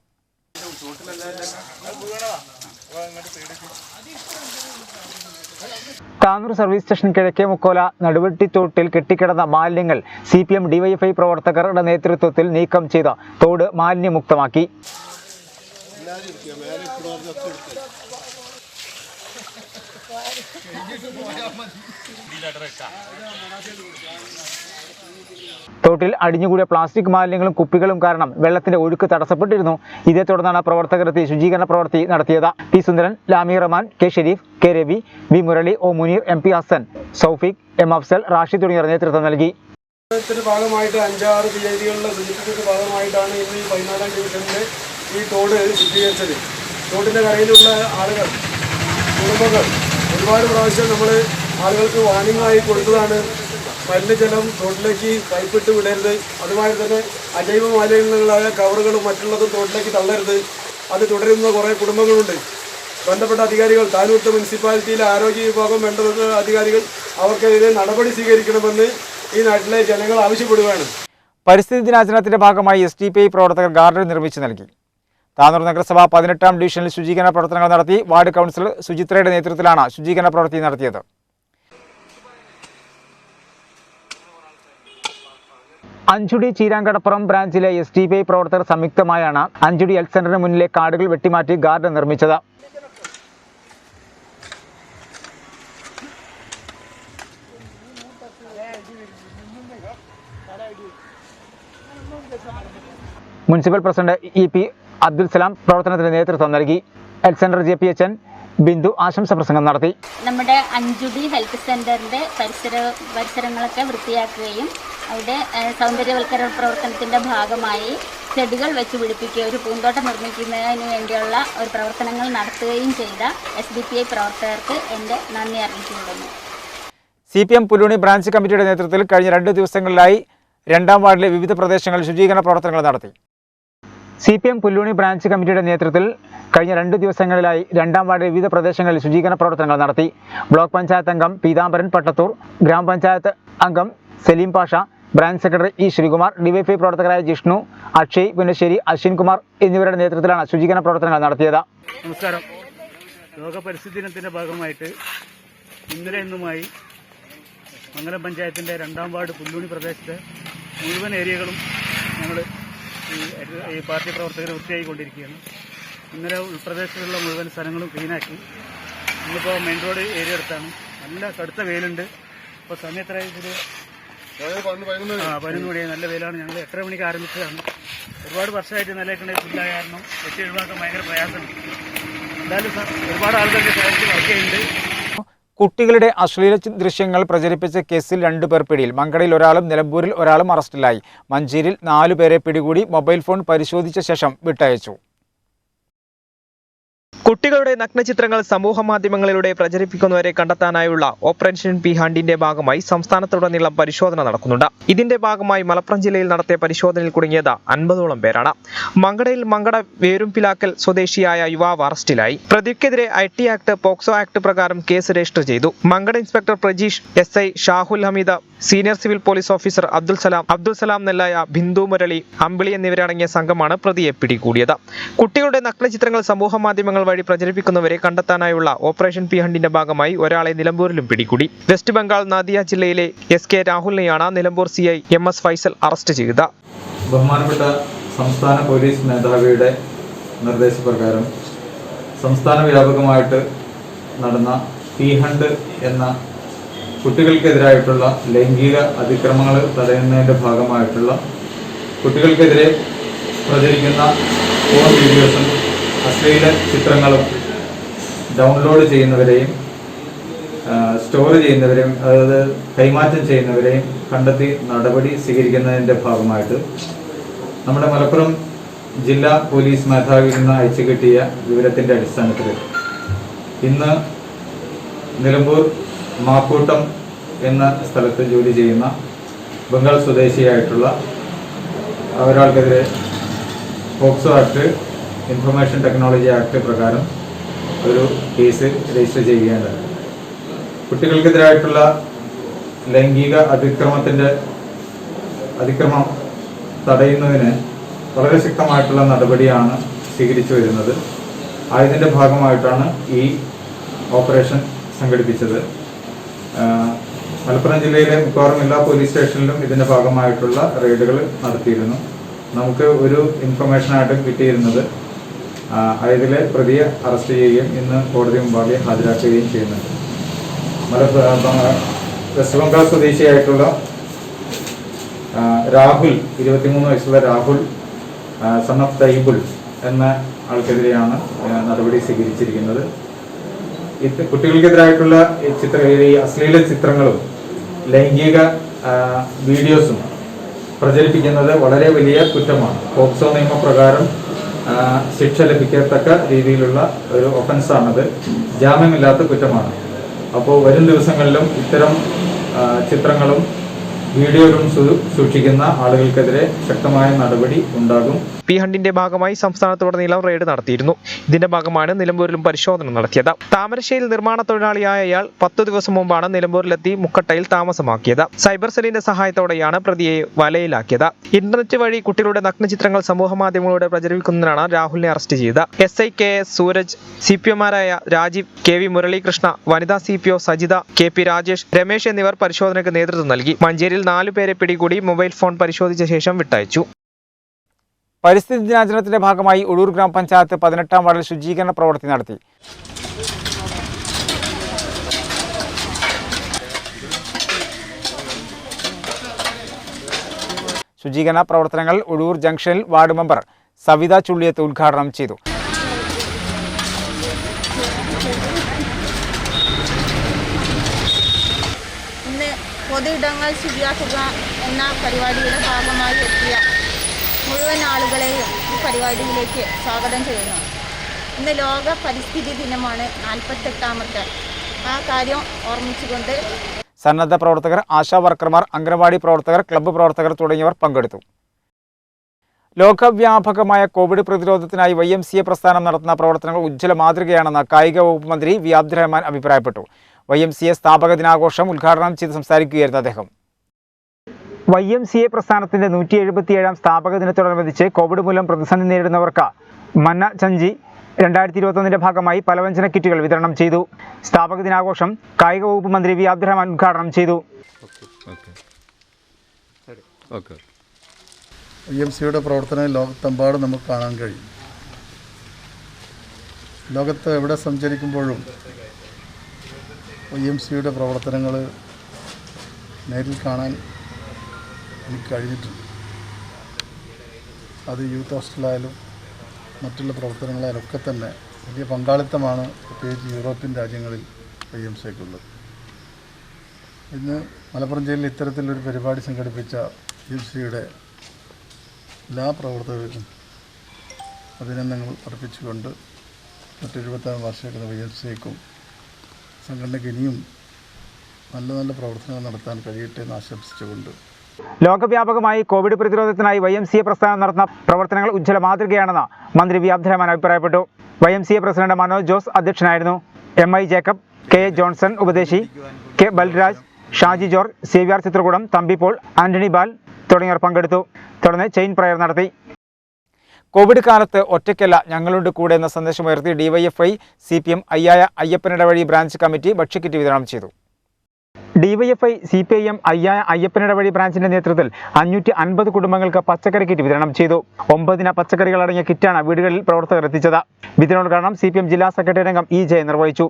താനൂർ സർവീസ് സ്റ്റേഷൻ കിഴക്കേ മുക്കോല നടുവെട്ടിത്തോട്ടിൽ കെട്ടിക്കിടന്ന മാലിന്യങ്ങൾ CPM DYFI പ്രവർത്തകരുടെ നേതൃത്വത്തിൽ നീക്കം ചെയ്ത തോട് മാലിന്യമുക്തമാക്കി. തോട്ടിൽ അടിഞ്ഞുകൂടിയ പ്ലാസ്റ്റിക് മാലിന്യങ്ങളും കുപ്പികളും കാരണം വെള്ളത്തിന്റെ ഒഴുക്ക് തടസ്സപ്പെട്ടിരുന്നു. ഇതേ തുടർന്നാണ് പ്രവർത്തകരെത്തി ശുചീകരണ പ്രവൃത്തി നടത്തിയത്. P സുന്ദരൻ, ലാമി Rahman, K Sharif, K Ravi, V Murali, O Muneer, MP Hasan, സൗഫിക്, M Afsal, Rashid തുടങ്ങിയവർ നേതൃത്വം നൽകി. ഭാഗമായിട്ട് 5-6 PIDകളുടെ ഭാഗമായിട്ടാണ് ഇന്ന് ഈ 14-ാം ഡിവിഷനിലെ ഈ തോട് ശുദ്ധീകരിച്ചത്. തോടിൻ്റെ കരയിലുള്ള ആളുകൾ, കുടുംബങ്ങൾ ഒരുപാട് പ്രാവശ്യം നമ്മൾ ആളുകൾക്ക് വാണിംഗായി കൊടുത്തതാണ്. മലിനജലം തോട്ടിലേക്ക് പൈപ്പിട്ട് വിടരുത്, അതുമായി തന്നെ അജൈവ മാലിന്യങ്ങളായ കവറുകളും മറ്റുള്ളതും തോട്ടിലേക്ക് തള്ളരുത്. അത് തുടരുന്ന കുറേ കുടുംബങ്ങളുണ്ട്. ബന്ധപ്പെട്ട അധികാരികൾ, താനൂർ മുനിസിപ്പാലിറ്റിയിലെ ആരോഗ്യ വിഭാഗം വേണ്ടത് അധികാരികൾ അവർക്കെതിരെ നടപടി സ്വീകരിക്കണമെന്ന് ഈ നാട്ടിലെ ജനങ്ങൾ ആവശ്യപ്പെടുകയാണ്. പരിസ്ഥിതി ദിനാചരണത്തിന്റെ ഭാഗമായി SDPI പ്രവർത്തകർ ഗാർഡൻ നിർമ്മിച്ചു നൽകി. താനൂർ നഗരസഭ 18ാം ഡിവിഷനിൽ ശുചീകരണ പ്രവർത്തനങ്ങൾ നടത്തി. വാർഡ് കൗൺസിലർ സുചിത്രയുടെ നേതൃത്വത്തിലാണ് ശുചീകരണ പ്രവൃത്തി നടത്തിയത്. അഞ്ചുടി ചീരാങ്കടപ്പുറം ബ്രാഞ്ചിലെ SDPI പ്രവർത്തകർ സംയുക്തമായാണ് അഞ്ചുടി ഹെൽത്ത് സെന്ററിന് മുന്നിലെ കാടുകൾ വെട്ടിമാറ്റി ഗാർഡൻ നിർമ്മിച്ചത്. Municipal president EP Abdul Salam പ്രവർത്തനത്തിന് നേതൃത്വം നൽകി. ഹെൽത്ത് സെന്റർ JPHN ബിന്ദു ആശംസ പ്രസംഗം നടത്തി. നമ്മുടെ അഞ്ചുടി ഹെൽത്ത് സെന്ററിന്റെ പരിസരങ്ങളൊക്കെ വൃത്തിയാക്കുകയും അവിടെ സൗന്ദര്യവൽക്കരണ പ്രവർത്തനത്തിന്റെ ഭാഗമായി ചെടികൾ വെച്ച് പിടിപ്പിക്കുക, ഒരു പൂന്തോട്ടം നിർമ്മിക്കുന്നതിന് വേണ്ടിയുള്ള ഒരു പ്രവർത്തനങ്ങൾ നടത്തുകയും ചെയ്ത SDPI പ്രവർത്തകർക്ക് എൻ്റെ നന്ദി അറിയിച്ചുകൊള്ളുന്നു. CPM പുല്ലൂണി ബ്രാഞ്ച് കമ്മിറ്റിയുടെ നേതൃത്വത്തിൽ കഴിഞ്ഞ 2 ദിവസങ്ങളിലായി 2ാം വാർഡിലെ വിവിധ പ്രദേശങ്ങളിൽ ശുചീകരണ പ്രവർത്തനങ്ങൾ നടത്തി. CPM പുല്ലൂണി ബ്രാഞ്ച് കമ്മിറ്റിയുടെ നേതൃത്വത്തിൽ കഴിഞ്ഞ 2 ദിവസങ്ങളിലായി 2ാം വാർഡിലെ വിവിധ പ്രദേശങ്ങളിൽ ശുചീകരണ പ്രവർത്തനങ്ങൾ നടത്തി. ബ്ലോക്ക് പഞ്ചായത്ത് അംഗം പീതാംബരൻ പട്ടത്തൂർ, ഗ്രാമപഞ്ചായത്ത് അംഗം Saleem Pasha, branch secretary E Sreekumar, DYFI പ്രവർത്തകരായ ജിഷ്ണു, അക്ഷയ് പുന്നശ്ശേരി, അശ്വിൻ കുമാർ എന്നിവരുടെ നേതൃത്വത്തിലാണ് ശുചീകരണ പ്രവർത്തനങ്ങൾ നടത്തിയത്. നമസ്കാരം. ലോക പരിസ്ഥിതി ദിനത്തിന്റെ ഭാഗമായിട്ട് ഇന്നലെ ഇന്നുമായി മംഗലം പഞ്ചായത്തിന്റെ 2ാം വാർഡ് പുല്ലൂണി പ്രദേശത്തെ മുഴുവൻ ഏരിയകളും ഞങ്ങൾ ഈ പാർട്ടി പ്രവർത്തകർ വൃത്തിയായിക്കൊണ്ടിരിക്കുകയാണ്. ഇന്നലെ ഉൾപ്രദേശത്തുള്ള മുഴുവൻ സ്ഥലങ്ങളും ക്ലീനാക്കി. ഇന്നിപ്പോൾ മെയിൻ റോഡ് ഏരിയ അടുത്താണ്. നല്ല കടുത്ത വെയിലുണ്ട്. ഇപ്പോൾ സമയത്ര ഇതിൽ 11 മണി, നല്ല വെയിലാണ്. ഞങ്ങൾ 8:30 മണിക്ക് ആരംഭിച്ചതാണ്. ഒരുപാട് വർഷമായിട്ട് നിലയിട്ടുണ്ടെങ്കിൽ ഫുള്ളായ കാരണം വെട്ടി ഒഴിവാക്കാൻ ഭയങ്കര പ്രയാസമുണ്ട്. എന്തായാലും ഒരുപാട് ആളുകളുടെ സഹായിച്ച് വർക്ക് ചെയ്യുന്നുണ്ട്. കുട്ടികളുടെ അശ്ലീല ദൃശ്യങ്ങൾ പ്രചരിപ്പിച്ച കേസിൽ 2 പേർ പിടിയിൽ. മങ്കടയിൽ ഒരാളും നിലമ്പൂരിൽ ഒരാളും അറസ്റ്റിലായി. മഞ്ചേരിയിൽ 4 പേരെ പിടികൂടി മൊബൈൽ ഫോൺ പരിശോധിച്ച ശേഷം വിട്ടയച്ചു. കുട്ടികളുടെ നഗ്നചിത്രങ്ങൾ സമൂഹ മാധ്യമങ്ങളിലൂടെ പ്രചരിപ്പിക്കുന്നവരെ കണ്ടെത്താനായുള്ള ഓപ്പറേഷൻ പി ഹണ്ടിന്റെ ഭാഗമായി സംസ്ഥാനത്തുടനീളം പരിശോധന നടക്കുന്നുണ്ട്. ഇതിന്റെ ഭാഗമായി മലപ്പുറം ജില്ലയിൽ നടത്തിയ പരിശോധനയിൽ കുടുങ്ങിയത് 50ഓളം പേരാണ്. മങ്കടയിൽ മങ്കട വേരുംപിലാക്കൽ സ്വദേശിയായ യുവാവ് അറസ്റ്റിലായി. പ്രതിക്കെതിരെ IT ആക്ട്, പോക്സോ ആക്ട് പ്രകാരം കേസ് രജിസ്റ്റർ ചെയ്തു. Mankada inspector Prajeesh, SI Shahul Hameed, senior civil police officer Abdul Salam Nellaya, Bindu Murali, Ambili എന്നിവരടങ്ങിയ സംഘമാണ് പ്രതിയെ പിടികൂടിയത്. കുട്ടികളുടെ നഗ്നചിത്രങ്ങൾ സമൂഹ മാധ്യമങ്ങൾ വഴി പ്രചരിപ്പിക്കുന്നവരെ കണ്ടെത്താനായുള്ള ഓപ്പറേഷൻ പി ഹണ്ടിന്റെ ഭാഗമായി ഒരാളെ നിലമ്പൂരിലും പിടികൂടി. വെസ്റ്റ് ബംഗാൾ നാദിയ ജില്ലയിലെ SK രാഹുലിനെയാണ് Nilambur CI MS Faisal arrest ചെയ്തത്. ബഹുമാനപ്പെട്ട സംസ്ഥാന പോലീസ് മേധാവിയുടെ നിർദ്ദേശപ്രകാരം സംസ്ഥാന വ്യാപകമായിട്ട് നടന്ന പി ഹണ്ട് എന്ന കുട്ടികൾക്കെതിരായിട്ടുള്ള ലൈംഗിക അതിക്രമങ്ങൾ തടയുന്നതിൻ്റെ ഭാഗമായിട്ടുള്ള കുട്ടികൾക്കെതിരെ പ്രചരിക്കുന്ന ഫോൺ വീഡിയോസും അശ്ലീല ചിത്രങ്ങളും ഡൗൺലോഡ് ചെയ്യുന്നവരെയും സ്റ്റോർ ചെയ്യുന്നവരെയും അതായത് കൈമാറ്റം ചെയ്യുന്നവരെയും കണ്ടെത്തി നടപടി സ്വീകരിക്കുന്നതിൻ്റെ ഭാഗമായിട്ട് നമ്മുടെ മലപ്പുറം ജില്ലാ പോലീസ് മേധാവിയിൽ നിന്ന് അയച്ചു കിട്ടിയ വിവരത്തിൻ്റെ അടിസ്ഥാനത്തിൽ ഇന്ന് നിലമ്പൂർ മാക്കൂട്ടം എന്ന സ്ഥലത്ത് ജോലി ചെയ്യുന്ന ബംഗാൾ സ്വദേശിയായിട്ടുള്ള ഒരാൾക്കെതിരെ POCSO act, information technology act പ്രകാരം ഒരു കേസ് രജിസ്റ്റർ ചെയ്യുകയാണ്. കുട്ടികൾക്കെതിരായിട്ടുള്ള ലൈംഗിക അതിക്രമം തടയുന്നതിന് വളരെ ശക്തമായിട്ടുള്ള നടപടിയാണ് സ്വീകരിച്ചു വരുന്നത്. അതിൻ്റെ ഭാഗമായിട്ടാണ് ഈ ഓപ്പറേഷൻ സംഘടിപ്പിച്ചത്. മലപ്പുറം ജില്ലയിലെ മിക്കവാറും എല്ലാ പോലീസ് സ്റ്റേഷനിലും ഇതിൻ്റെ ഭാഗമായിട്ടുള്ള റെയ്ഡുകൾ നടത്തിയിരുന്നു. നമുക്ക് ഒരു ഇൻഫർമേഷനായിട്ട് കിട്ടിയിരുന്നത് ഇതിലെ പ്രതിയെ അറസ്റ്റ് ചെയ്യുകയും ഇന്ന് കോടതി മുമ്പാകെ ഹാജരാക്കുകയും ചെയ്യുന്നുണ്ട്. വെസ്റ്റ് ബംഗാൾ സ്വദേശിയായിട്ടുള്ള രാഹുൽ, 23 വയസ്സുള്ള രാഹുൽ സൺ ഓഫ് തൈബുൾ എന്ന ആൾക്കെതിരെയാണ് നടപടി സ്വീകരിച്ചിരിക്കുന്നത്. കുട്ടികൾക്കെതിരായിട്ടുള്ള ഈ അശ്ലീല ചിത്രങ്ങളും ലൈംഗിക വീഡിയോസും പ്രചരിപ്പിക്കുന്നത് വളരെ വലിയ കുറ്റമാണ്. പോക്സോ നിയമപ്രകാരം ശിക്ഷ ലഭിക്കത്തക്ക രീതിയിലുള്ള ഒരു ഒഫൻസാണത്. ജാമ്യമില്ലാത്ത കുറ്റമാണ്. അപ്പോൾ വരും ദിവസങ്ങളിലും ഇത്തരം ചിത്രങ്ങളും വീഡിയോകളും സൂക്ഷിക്കുന്ന ആളുകൾക്കെതിരെ ശക്തമായ നടപടി ഉണ്ടാകും. പി ഹണ്ടിന്റെ ഭാഗമായി സംസ്ഥാനത്തുടനീളം റെയ്ഡ് നടത്തിയിരുന്നു. ഇതിന്റെ ഭാഗമാണ് നിലമ്പൂരിലും പരിശോധന നടത്തിയത്. താമരശ്ശേരിയിൽ നിർമ്മാണ തൊഴിലാളിയായ അയാൾ 10 ദിവസം മുമ്പാണ് നിലമ്പൂരിലെത്തി മുക്കട്ടയിൽ താമസമാക്കിയത്. സൈബർ സെല്ലിന്റെ സഹായത്തോടെയാണ് പ്രതിയെ വലയിലാക്കിയത്. ഇന്റർനെറ്റ് വഴി കുട്ടികളുടെ നഗ്നചിത്രങ്ങൾ സമൂഹമാധ്യമങ്ങളിലൂടെ പ്രചരിപ്പിക്കുന്നതിനാണ് രാഹുലിനെ അറസ്റ്റ് ചെയ്തത്. SI KS Sooraj, CPOമാരായ Rajeev, KV Muralikrishna, വനിതാ CPO സജിത, KP രാജേഷ്, രമേശ് എന്നിവർ പരിശോധനയ്ക്ക് നേതൃത്വം നൽകി. മഞ്ചേരിയിൽ 4 പേരെ പിടികൂടി മൊബൈൽ ഫോൺ പരിശോധിച്ച ശേഷം വിട്ടയച്ചു. പരിസ്ഥിതി ദിനാചരണത്തിന്റെ ഭാഗമായി ഉഴൂർ ഗ്രാമപഞ്ചായത്ത് 18ാം വാർഡിൽ ശുചീകരണ പ്രവൃത്തി നടത്തി. ശുചീകരണ പ്രവർത്തനങ്ങൾ ഉഴൂർ ജംഗ്ഷനിൽ വാർഡ് മെമ്പർ സവിത ചുള്ളിയത്ത് ഉദ്ഘാടനം ചെയ്തു. ഇന്ന് പൊതുയിടങ്ങൾ ശുചിയാക്കുക എന്ന പരിപാടിയുടെ ഭാഗമായി എത്തിയ മുഴുവൻ ആളുകളെയും ഈ പരിപാടിയിലേക്ക് സ്വാഗതം ചെയ്യുന്നു. ഇന്ന് ലോക പരിസ്ഥിതി ദിനമാണ്, 48ാമത്തെ. ആ കാര്യം ഓർമ്മിച്ചുകൊണ്ട് സന്നദ്ധ പ്രവർത്തകർ, ആശാ വർക്കർമാർ, അംഗനവാടി പ്രവർത്തകർ, ക്ലബ്ബ് പ്രവർത്തകർ തുടങ്ങിയവർ പങ്കെടുത്തു. ലോകവ്യാപകമായ കോവിഡ് പ്രതിരോധത്തിനായി YMCA പ്രസ്ഥാനം നടത്തുന്ന പ്രവർത്തനങ്ങൾ ഉജ്ജ്വല മാതൃകയാണെന്ന് കായിക വകുപ്പ് മന്ത്രി വി അബ്ദുറഹ്മാൻ അഭിപ്രായപ്പെട്ടു. YMCA സ്ഥാപക ദിനാഘോഷം ഉദ്ഘാടനം ചെയ്ത് സംസാരിക്കുകയായിരുന്നു അദ്ദേഹം. YMCA പ്രസ്ഥാനത്തിന്റെ 177ാം സ്ഥാപക ദിനത്തോടനുബന്ധിച്ച് കോവിഡ് മൂലം പ്രതിസന്ധി നേരിടുന്നവർക്ക് മന്ന ചഞ്ചി 2021 ഭാഗമായി പലവ്യഞ്ജന കിറ്റുകൾ വിതരണം ചെയ്തു. സ്ഥാപക ദിനാഘോഷം കായിക വകുപ്പ് മന്ത്രി വി അബ്ദുറഹ്മാൻ ഉദ്ഘാടനം ചെയ്തു. YMCAയുടെ പ്രവർത്തനം ലോകത്തെമ്പാടും നമുക്ക് കാണാൻ കഴിയും. ലോകത്ത് എവിടെ സഞ്ചരിക്കുമ്പോഴും YMCAയുടെ പ്രവർത്തനങ്ങൾ നേരിൽ കാണാൻ എനിക്ക് കഴിഞ്ഞിട്ടുണ്ട്. അത് യൂത്ത് ഹോസ്റ്റലായാലും മറ്റുള്ള പ്രവർത്തനങ്ങളായാലൊക്കെ തന്നെ വലിയ പങ്കാളിത്തമാണ് പ്രത്യേകിച്ച് യൂറോപ്യൻ രാജ്യങ്ങളിൽ YMCAയ്ക്കുള്ളത്. ഇന്ന് മലപ്പുറം ജില്ലയിൽ ഇത്തരത്തിലൊരു പരിപാടി സംഘടിപ്പിച്ച YMCAയുടെ എല്ലാ പ്രവർത്തകർക്കും അഭിനന്ദനങ്ങൾ അർപ്പിച്ചുകൊണ്ട് 176 വാർഷിക YMCAയ്ക്കും സംഘടനയ്ക്ക് ഇനിയും നല്ല നല്ല പ്രവർത്തനങ്ങൾ നടത്താൻ കഴിയട്ടെ എന്ന് ആശംസിച്ചുകൊണ്ട് ലോകവ്യാപകമായി കോവിഡ് പ്രതിരോധത്തിനായി YMCA പ്രസ്ഥാനം നടത്തുന്ന പ്രവർത്തനങ്ങൾ ഉജ്ജ്വല മാതൃകയാണെന്ന് മന്ത്രി വി അബ്ദുറഹ്മാൻ അഭിപ്രായപ്പെട്ടു. YMCA പ്രസിഡന്റ് മനോജ് ജോസ് അധ്യക്ഷനായിരുന്നു. MI ജേക്കബ്, KA ജോൺസൺ ഉപദേശി, K ബൽരാജ്, ഷാജി ജോർജ്, CVR ചിത്രകൂടം, തമ്പി പോൾ, ആന്റണി ബാൽ തുടങ്ങിയവർ പങ്കെടുത്തു. തുടർന്ന് ചെയിൻ പ്രയർ നടത്തി. കോവിഡ് കാലത്ത് ഒറ്റയ്ക്കല്ല, ഞങ്ങളുടെ കൂടെ എന്ന സന്ദേശമുയർത്തി DYFI CPM അയ്യപ്പനിടവഴി ബ്രാഞ്ച് കമ്മിറ്റി ഭക്ഷ്യക്കിറ്റ് വിതരണം ചെയ്തു. DYFI CPIM അയ്യപ്പനിടവഴി ബ്രാഞ്ചിന്റെ നേതൃത്വത്തിൽ 550 കുടുംബങ്ങൾക്ക് പച്ചക്കറി കിറ്റ് വിതരണം ചെയ്തു. 9 പച്ചക്കറികൾ അടങ്ങിയ കിറ്റാണ് വീടുകളിൽ പ്രവർത്തകർ എത്തിച്ചത്. വിതരണോദ്ഘാടനം CPM ജില്ലാ സെക്രട്ടറി അംഗം E. ജയ നിർവഹിച്ചു.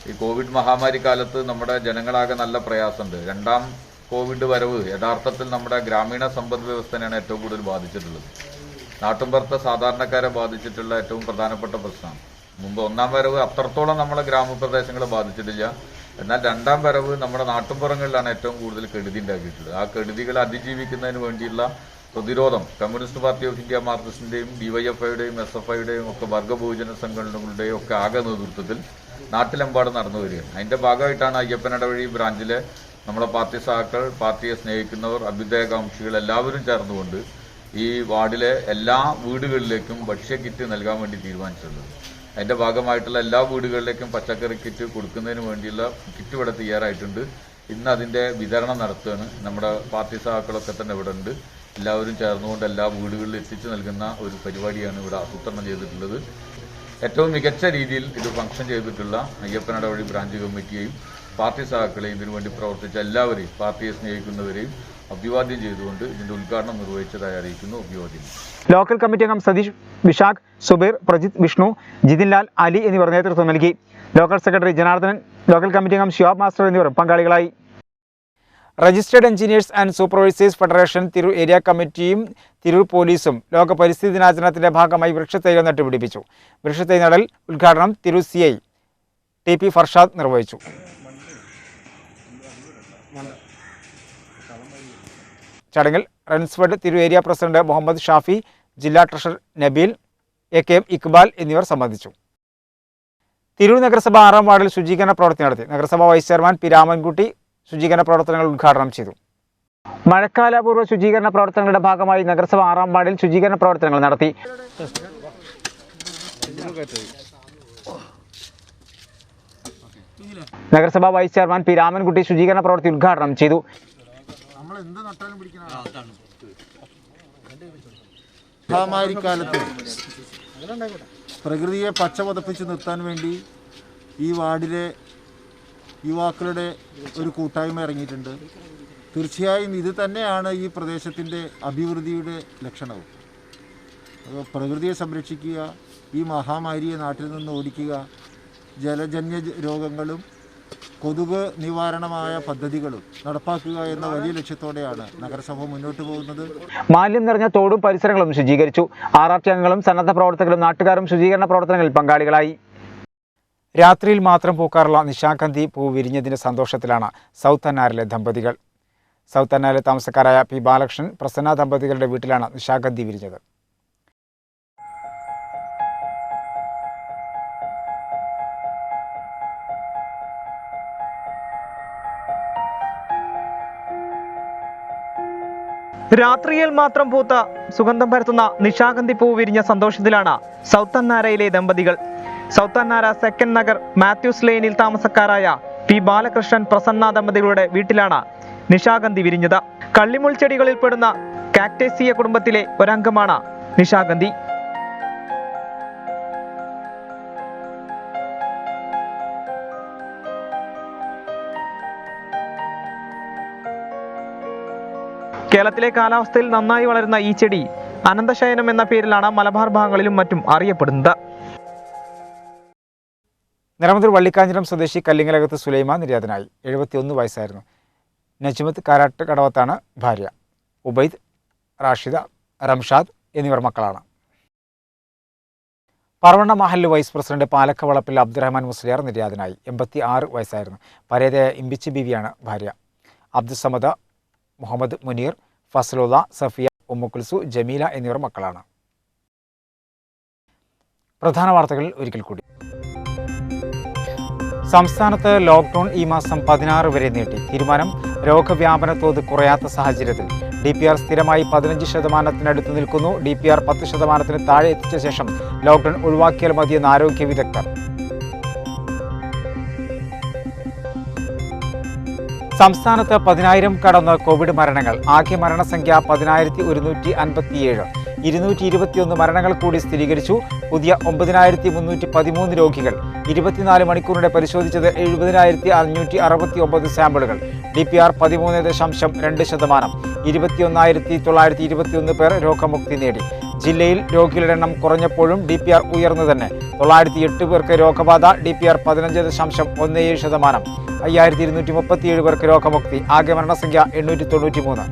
ഈ കോവിഡ് മഹാമാരി കാലത്ത് നമ്മുടെ ജനങ്ങളാകെ നല്ല പ്രയാസമുണ്ട്. രണ്ടാം കോവിഡ് വരവ് യഥാർത്ഥത്തിൽ നമ്മുടെ ഗ്രാമീണ സമ്പദ് വ്യവസ്ഥയാണ് ഏറ്റവും കൂടുതൽ ബാധിച്ചിട്ടുള്ളത്. നാട്ടുമ്പുറത്തെ സാധാരണക്കാരെ ബാധിച്ചിട്ടുള്ള ഏറ്റവും പ്രധാനപ്പെട്ട പ്രശ്നമാണ്. മുമ്പ് ഒന്നാം വരവ് അത്രത്തോളം നമ്മളെ ഗ്രാമപ്രദേശങ്ങളെ ബാധിച്ചിട്ടില്ല. എന്നാൽ രണ്ടാം വരവ് നമ്മുടെ നാട്ടുമ്പുറങ്ങളിലാണ് ഏറ്റവും കൂടുതൽ കെടുതി ഉണ്ടാക്കിയിട്ടുള്ളത്. ആ കെടുതികളെ അതിജീവിക്കുന്നതിന് വേണ്ടിയുള്ള പ്രതിരോധം കമ്മ്യൂണിസ്റ്റ് പാർട്ടി ഓഫ് ഇന്ത്യ മാർക്സിസ്റ്റിന്റെയും DYFIയുടെയും SFIയുടെയും ഒക്കെ വർഗ്ഗബഹുജന സംഘടനകളുടെയും ഒക്കെ ആകെ നേതൃത്വത്തിൽ നാട്ടിലെമ്പാടും നടന്നു വരികയാണ്. അതിന്റെ ഭാഗമായിട്ടാണ് അയ്യപ്പനിടവഴി ബ്രാഞ്ചിലെ നമ്മളെ പാർട്ടി സഹാക്കൾ, പാർട്ടിയെ സ്നേഹിക്കുന്നവർ, അഭ്യുദയകാംക്ഷികൾ എല്ലാവരും ചേർന്നുകൊണ്ട് ഈ വാർഡിലെ എല്ലാ വീടുകളിലേക്കും ഭക്ഷ്യക്കിറ്റ് നൽകാൻ വേണ്ടി തീരുമാനിച്ചിട്ടുള്ളത്. അതിന്റെ ഭാഗമായിട്ടുള്ള എല്ലാ വീടുകളിലേക്കും പച്ചക്കറി കിറ്റ് കൊടുക്കുന്നതിന് വേണ്ടിയുള്ള കിറ്റ് ഇവിടെ തയ്യാറായിട്ടുണ്ട്. ഇന്ന് അതിന്റെ വിതരണം നടത്തുകയാണ്. നമ്മുടെ പാർട്ടി സഹാക്കളൊക്കെ തന്നെ ഇവിടെ ഉണ്ട്. എല്ലാവരും ചേർന്നുകൊണ്ട് എല്ലാ വീടുകളിലും എത്തിച്ചു നൽകുന്ന ഒരു പരിപാടിയാണ് ഇവിടെ ആസൂത്രണം ചെയ്തിട്ടുള്ളത്. ഏറ്റവും മികച്ച രീതിയിൽ ഇത് ഫംഗ്ഷൻ ചെയ്തിട്ടുള്ള അയ്യപ്പനിടവഴി ബ്രാഞ്ച് കമ്മിറ്റിയെയും പാർട്ടി സഹാക്കളെയും ഇതിനുവേണ്ടി പ്രവർത്തിച്ച എല്ലാവരെയും, പാർട്ടിയെ സ്നേഹിക്കുന്നവരെയും അഭിവാദ്യം ചെയ്തുകൊണ്ട് ഇതിന്റെ ഉദ്ഘാടനം നിർവഹിച്ചതായി അറിയിക്കുന്നു. അഭിവാദ്യം. ലോക്കൽ കമ്മിറ്റി അംഗം സതീഷ്, വിശാഖ്, സുബീർ, പ്രജിത്, വിഷ്ണു, ജിതിൻലാൽ, അലി എന്നിവർ നേതൃത്വം നൽകി. Local secretary Janardhanan, local committee അംഗം ഷിയാബ് മാസ്റ്റർ എന്നിവർ പങ്കാളികളായി. Registered engineers and supervisors federation Tirur area കമ്മിറ്റിയും തിരൂർ പോലീസും ലോക പരിസ്ഥിതി ദിനാചരണത്തിന്റെ ഭാഗമായി വൃക്ഷത്തൈകൾ നട്ടുപിടിപ്പിച്ചു. വൃക്ഷത്തൈ നടൽ ഉദ്ഘാടനം തിരൂർ CI TP ഫർഷാദ് നിർവഹിച്ചു. ചടങ്ങിൽ റൺസ്ഫഡ് തിരു ഏരിയ പ്രസിഡന്റ് മുഹമ്മദ് ഷാഫി, ജില്ലാ ട്രഷറർ നബീൽ, എ.കെ.എം. ഇക്ബാൽ എന്നിവർ സംബന്ധിച്ചു. തിരൂർ നഗരസഭ 6-ാം വാർഡിൽ ശുചീകരണ പ്രവർത്തനം നടത്തി. നഗരസഭാ വൈസ് ചെയർമാൻ പി രാമൻകുട്ടി ശുചീകരണ പ്രവർത്തനങ്ങൾ ഉദ്ഘാടനം ചെയ്തു. മഴക്കാലപൂർവ്വ ശുചീകരണ പ്രവർത്തനങ്ങളുടെ ഭാഗമായി നഗരസഭ 6-ാം വാർഡിൽ ശുചീകരണ പ്രവർത്തനങ്ങൾ നടത്തി. നഗരസഭാ വൈസ് ചെയർമാൻ പി രാമൻകുട്ടി ശുചീകരണ പ്രവൃത്തി ഉദ്ഘാടനം ചെയ്തു. മഹാമാരിക്കാലത്ത് പ്രകൃതിയെ പച്ചപതപ്പിച്ച് നിർത്താൻ വേണ്ടി ഈ വാർഡിലെ യുവാക്കളുടെ ഒരു കൂട്ടായ്മ ഇറങ്ങിയിട്ടുണ്ട്. തീർച്ചയായും ഇത് തന്നെയാണ് ഈ പ്രദേശത്തിൻ്റെ അഭിവൃദ്ധിയുടെ ലക്ഷണവും. പ്രകൃതിയെ സംരക്ഷിക്കുക, ഈ മഹാമാരിയെ നാട്ടിൽ നിന്ന് ഓടിക്കുക, ജലജന്യ രോഗങ്ങളും കൊതുക് നിവാരണമായ പദ്ധതികളും നടപ്പാക്കുക എന്ന വലിയ ലക്ഷ്യത്തോടെയാണ് നഗരസഭ മുന്നോട്ട് പോകുന്നത്. മാലിന്യം നിറഞ്ഞ തോടും പരിസരങ്ങളും ശുചീകരിച്ചു. RRT അംഗങ്ങളും സന്നദ്ധ പ്രവർത്തകരും നാട്ടുകാരും ശുചീകരണ പ്രവർത്തനങ്ങളിൽ പങ്കാളികളായി. രാത്രിയിൽ മാത്രം പൂക്കാറുള്ള നിശാഗന്ധി പൂ വിരിഞ്ഞതിന്റെ സന്തോഷത്തിലാണ് സൗത്ത് അന്നാറിലെ ദമ്പതികൾ. സൗത്ത് അന്നാറിലെ താമസക്കാരായ പി ബാലകൃഷ്ണൻ, പ്രസന്ന ദമ്പതികളുടെ വീട്ടിലാണ് നിശാഗന്ധി വിരിഞ്ഞത്. രാത്രിയിൽ മാത്രം പൂത്ത സുഗന്ധം പരത്തുന്ന നിശാഗന്ധി പൂ വിരിഞ്ഞ സന്തോഷത്തിലാണ് സൗത്ത് അന്നാരയിലെ ദമ്പതികൾ. South അന്നാര second Nagar Mathews ലെയിനിൽ താമസക്കാരായ P Balakrishnan, Prasanna ദമ്പതികളുടെ വീട്ടിലാണ് നിശാഗന്ധി വിരിഞ്ഞത്. കള്ളിമുൾ ചെടികളിൽ പെടുന്ന കാക്ടേസിയ കുടുംബത്തിലെ ഒരംഗമാണ് നിശാഗന്ധി. കേരളത്തിലെ കാലാവസ്ഥയിൽ നന്നായി വളരുന്ന ഈ ചെടി അനന്തശയനം എന്ന പേരിലാണ് മലബാർ ഭാഗങ്ങളിലും മറ്റും അറിയപ്പെടുന്നത്. നിലമ്പൂർ വള്ളിക്കാഞ്ഞിരം സ്വദേശി കല്ലിങ്ങലകത്ത് സുലൈമാൻ നിര്യാതനായി. 71 വയസ്സായിരുന്നു. നജ്മത്ത് കാരാട്ട് കടവത്താണ് ഭാര്യ. ഉബൈദ്, റാഷിദ, റംഷാദ് എന്നിവർ മക്കളാണ്. പറവണ്ണ മഹല്ല് വൈസ് പ്രസിഡന്റ് പാലക്കവളപ്പിൽ അബ്ദുറഹ്മാൻ മുസ്ലിയാർ നിര്യാതനായി. 86 വയസ്സായിരുന്നു. പരേതയായ ഇമ്പിച്ചി ബീവിയാണ് ഭാര്യ. അബ്ദുസമദ്, മുഹമ്മദ് മുനീർ, ഫസലുല്ല, സഫിയ, ഉമ്മുക്കുൽസു, ജമീല എന്നിവർ മക്കളാണ്. പ്രധാന വാർത്തകൾ ഒരിക്കൽ കൂടി. സംസ്ഥാനത്ത് ലോക്ക്ഡൌൺ ഈ മാസം 16 വരെ നീട്ടി. തീരുമാനം രോഗവ്യാപന തോത് കുറയാത്ത സാഹചര്യത്തിൽ. DPR സ്ഥിരമായി 15% നിൽക്കുന്നു. DPR 10% താഴെ എത്തിച്ച ശേഷം ലോക്ക്ഡൌൺ ഒഴിവാക്കിയാൽ മതിയെന്ന് ആരോഗ്യ വിദഗ്ധർ. സംസ്ഥാനത്ത് 10,000 കടന്ന് കോവിഡ് മരണങ്ങൾ. ആകെ മരണസംഖ്യ 10,157. 221 മരണങ്ങൾ കൂടി സ്ഥിരീകരിച്ചു. പുതിയ 9,313 രോഗികൾ. 24 മണിക്കൂറിടെ പരിശോധിച്ചത് 70,569 സാമ്പിളുകൾ. DPR 13.2%. 21,921 പേർ രോഗമുക്തി നേടി. ജില്ലയിൽ രോഗികളുടെ എണ്ണം കുറഞ്ഞപ്പോഴും DPR ഉയർന്നു തന്നെ. 908 പേർക്ക് രോഗബാധ. DPR 15.17%. 5,237 പേർക്ക് രോഗമുക്തി. ആകെ മരണസംഖ്യ 893.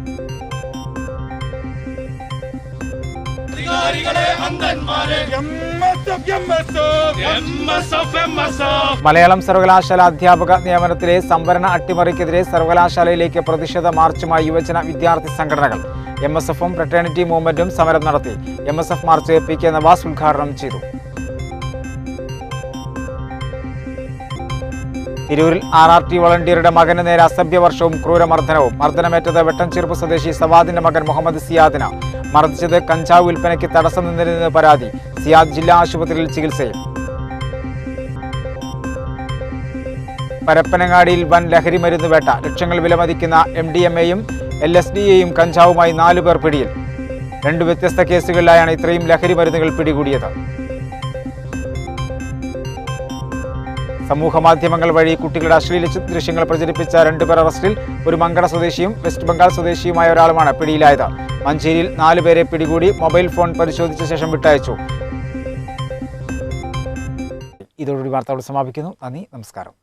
മലയാളം സർവകലാശാല അധ്യാപക നിയമനത്തിലെ സംവരണ അട്ടിമറിക്കെതിരെ സർവകലാശാലയിലേക്ക് പ്രതിഷേധ മാർച്ചുമായി യുവജന വിദ്യാർത്ഥി സംഘടനകൾ. MSFും ഫ്രട്ടേണിറ്റി മൂവ്മെന്റും സമരം നടത്തി. MSF മാർച്ച് PK നവാസ് ഉദ്ഘാടനം ചെയ്തു. തിരൂരിൽ RRT വളണ്ടിയറുടെ മകന് നേരെ അസഭ്യവർഷവും ക്രൂരമർദ്ദനവും. മർദ്ദനമേറ്റത് വെട്ടൻചീർപ്പ് സ്വദേശി സവാദിന്റെ മകൻ മുഹമ്മദ് സിയാദിന്. മർദ്ദിച്ചത് കഞ്ചാവ് വിൽപ്പനയ്ക്ക് തടസ്സം നിന്നതിന് പരാതി. സിയാദ് ജില്ലാ ആശുപത്രിയിൽ ചികിത്സയിൽ. പരപ്പനങ്ങാടിയിൽ വൻ ലഹരി മരുന്ന് വേട്ട. ലക്ഷങ്ങൾ വിലമതിക്കുന്ന MDMAയും LSDയെയും കഞ്ചാവുമായി 4 പേർ പിടിയിൽ. 2 വ്യത്യസ്ത കേസുകളിലായാണ് ഇത്രയും ലഹരി മരുന്നുകൾ പിടികൂടിയത്. സമൂഹ മാധ്യമങ്ങൾ വഴി കുട്ടികളുടെ അശ്ലീല ദൃശ്യങ്ങൾ പ്രചരിപ്പിച്ച 2 പേർ അറസ്റ്റിൽ. ഒരു മങ്കട സ്വദേശിയും വെസ്റ്റ് ബംഗാൾ സ്വദേശിയുമായ ഒരാളുമാണ് പിടിയിലായത്. മഞ്ചേരിയിൽ 4 പേരെ പിടികൂടി. മൊബൈൽ ഫോൺ പരിശോധിച്ച ശേഷം വിട്ടയച്ചു. ഇതോടുകൂടി വാർത്തകൾ സമാപിക്കുന്നു. നന്ദി, നമസ്കാരം.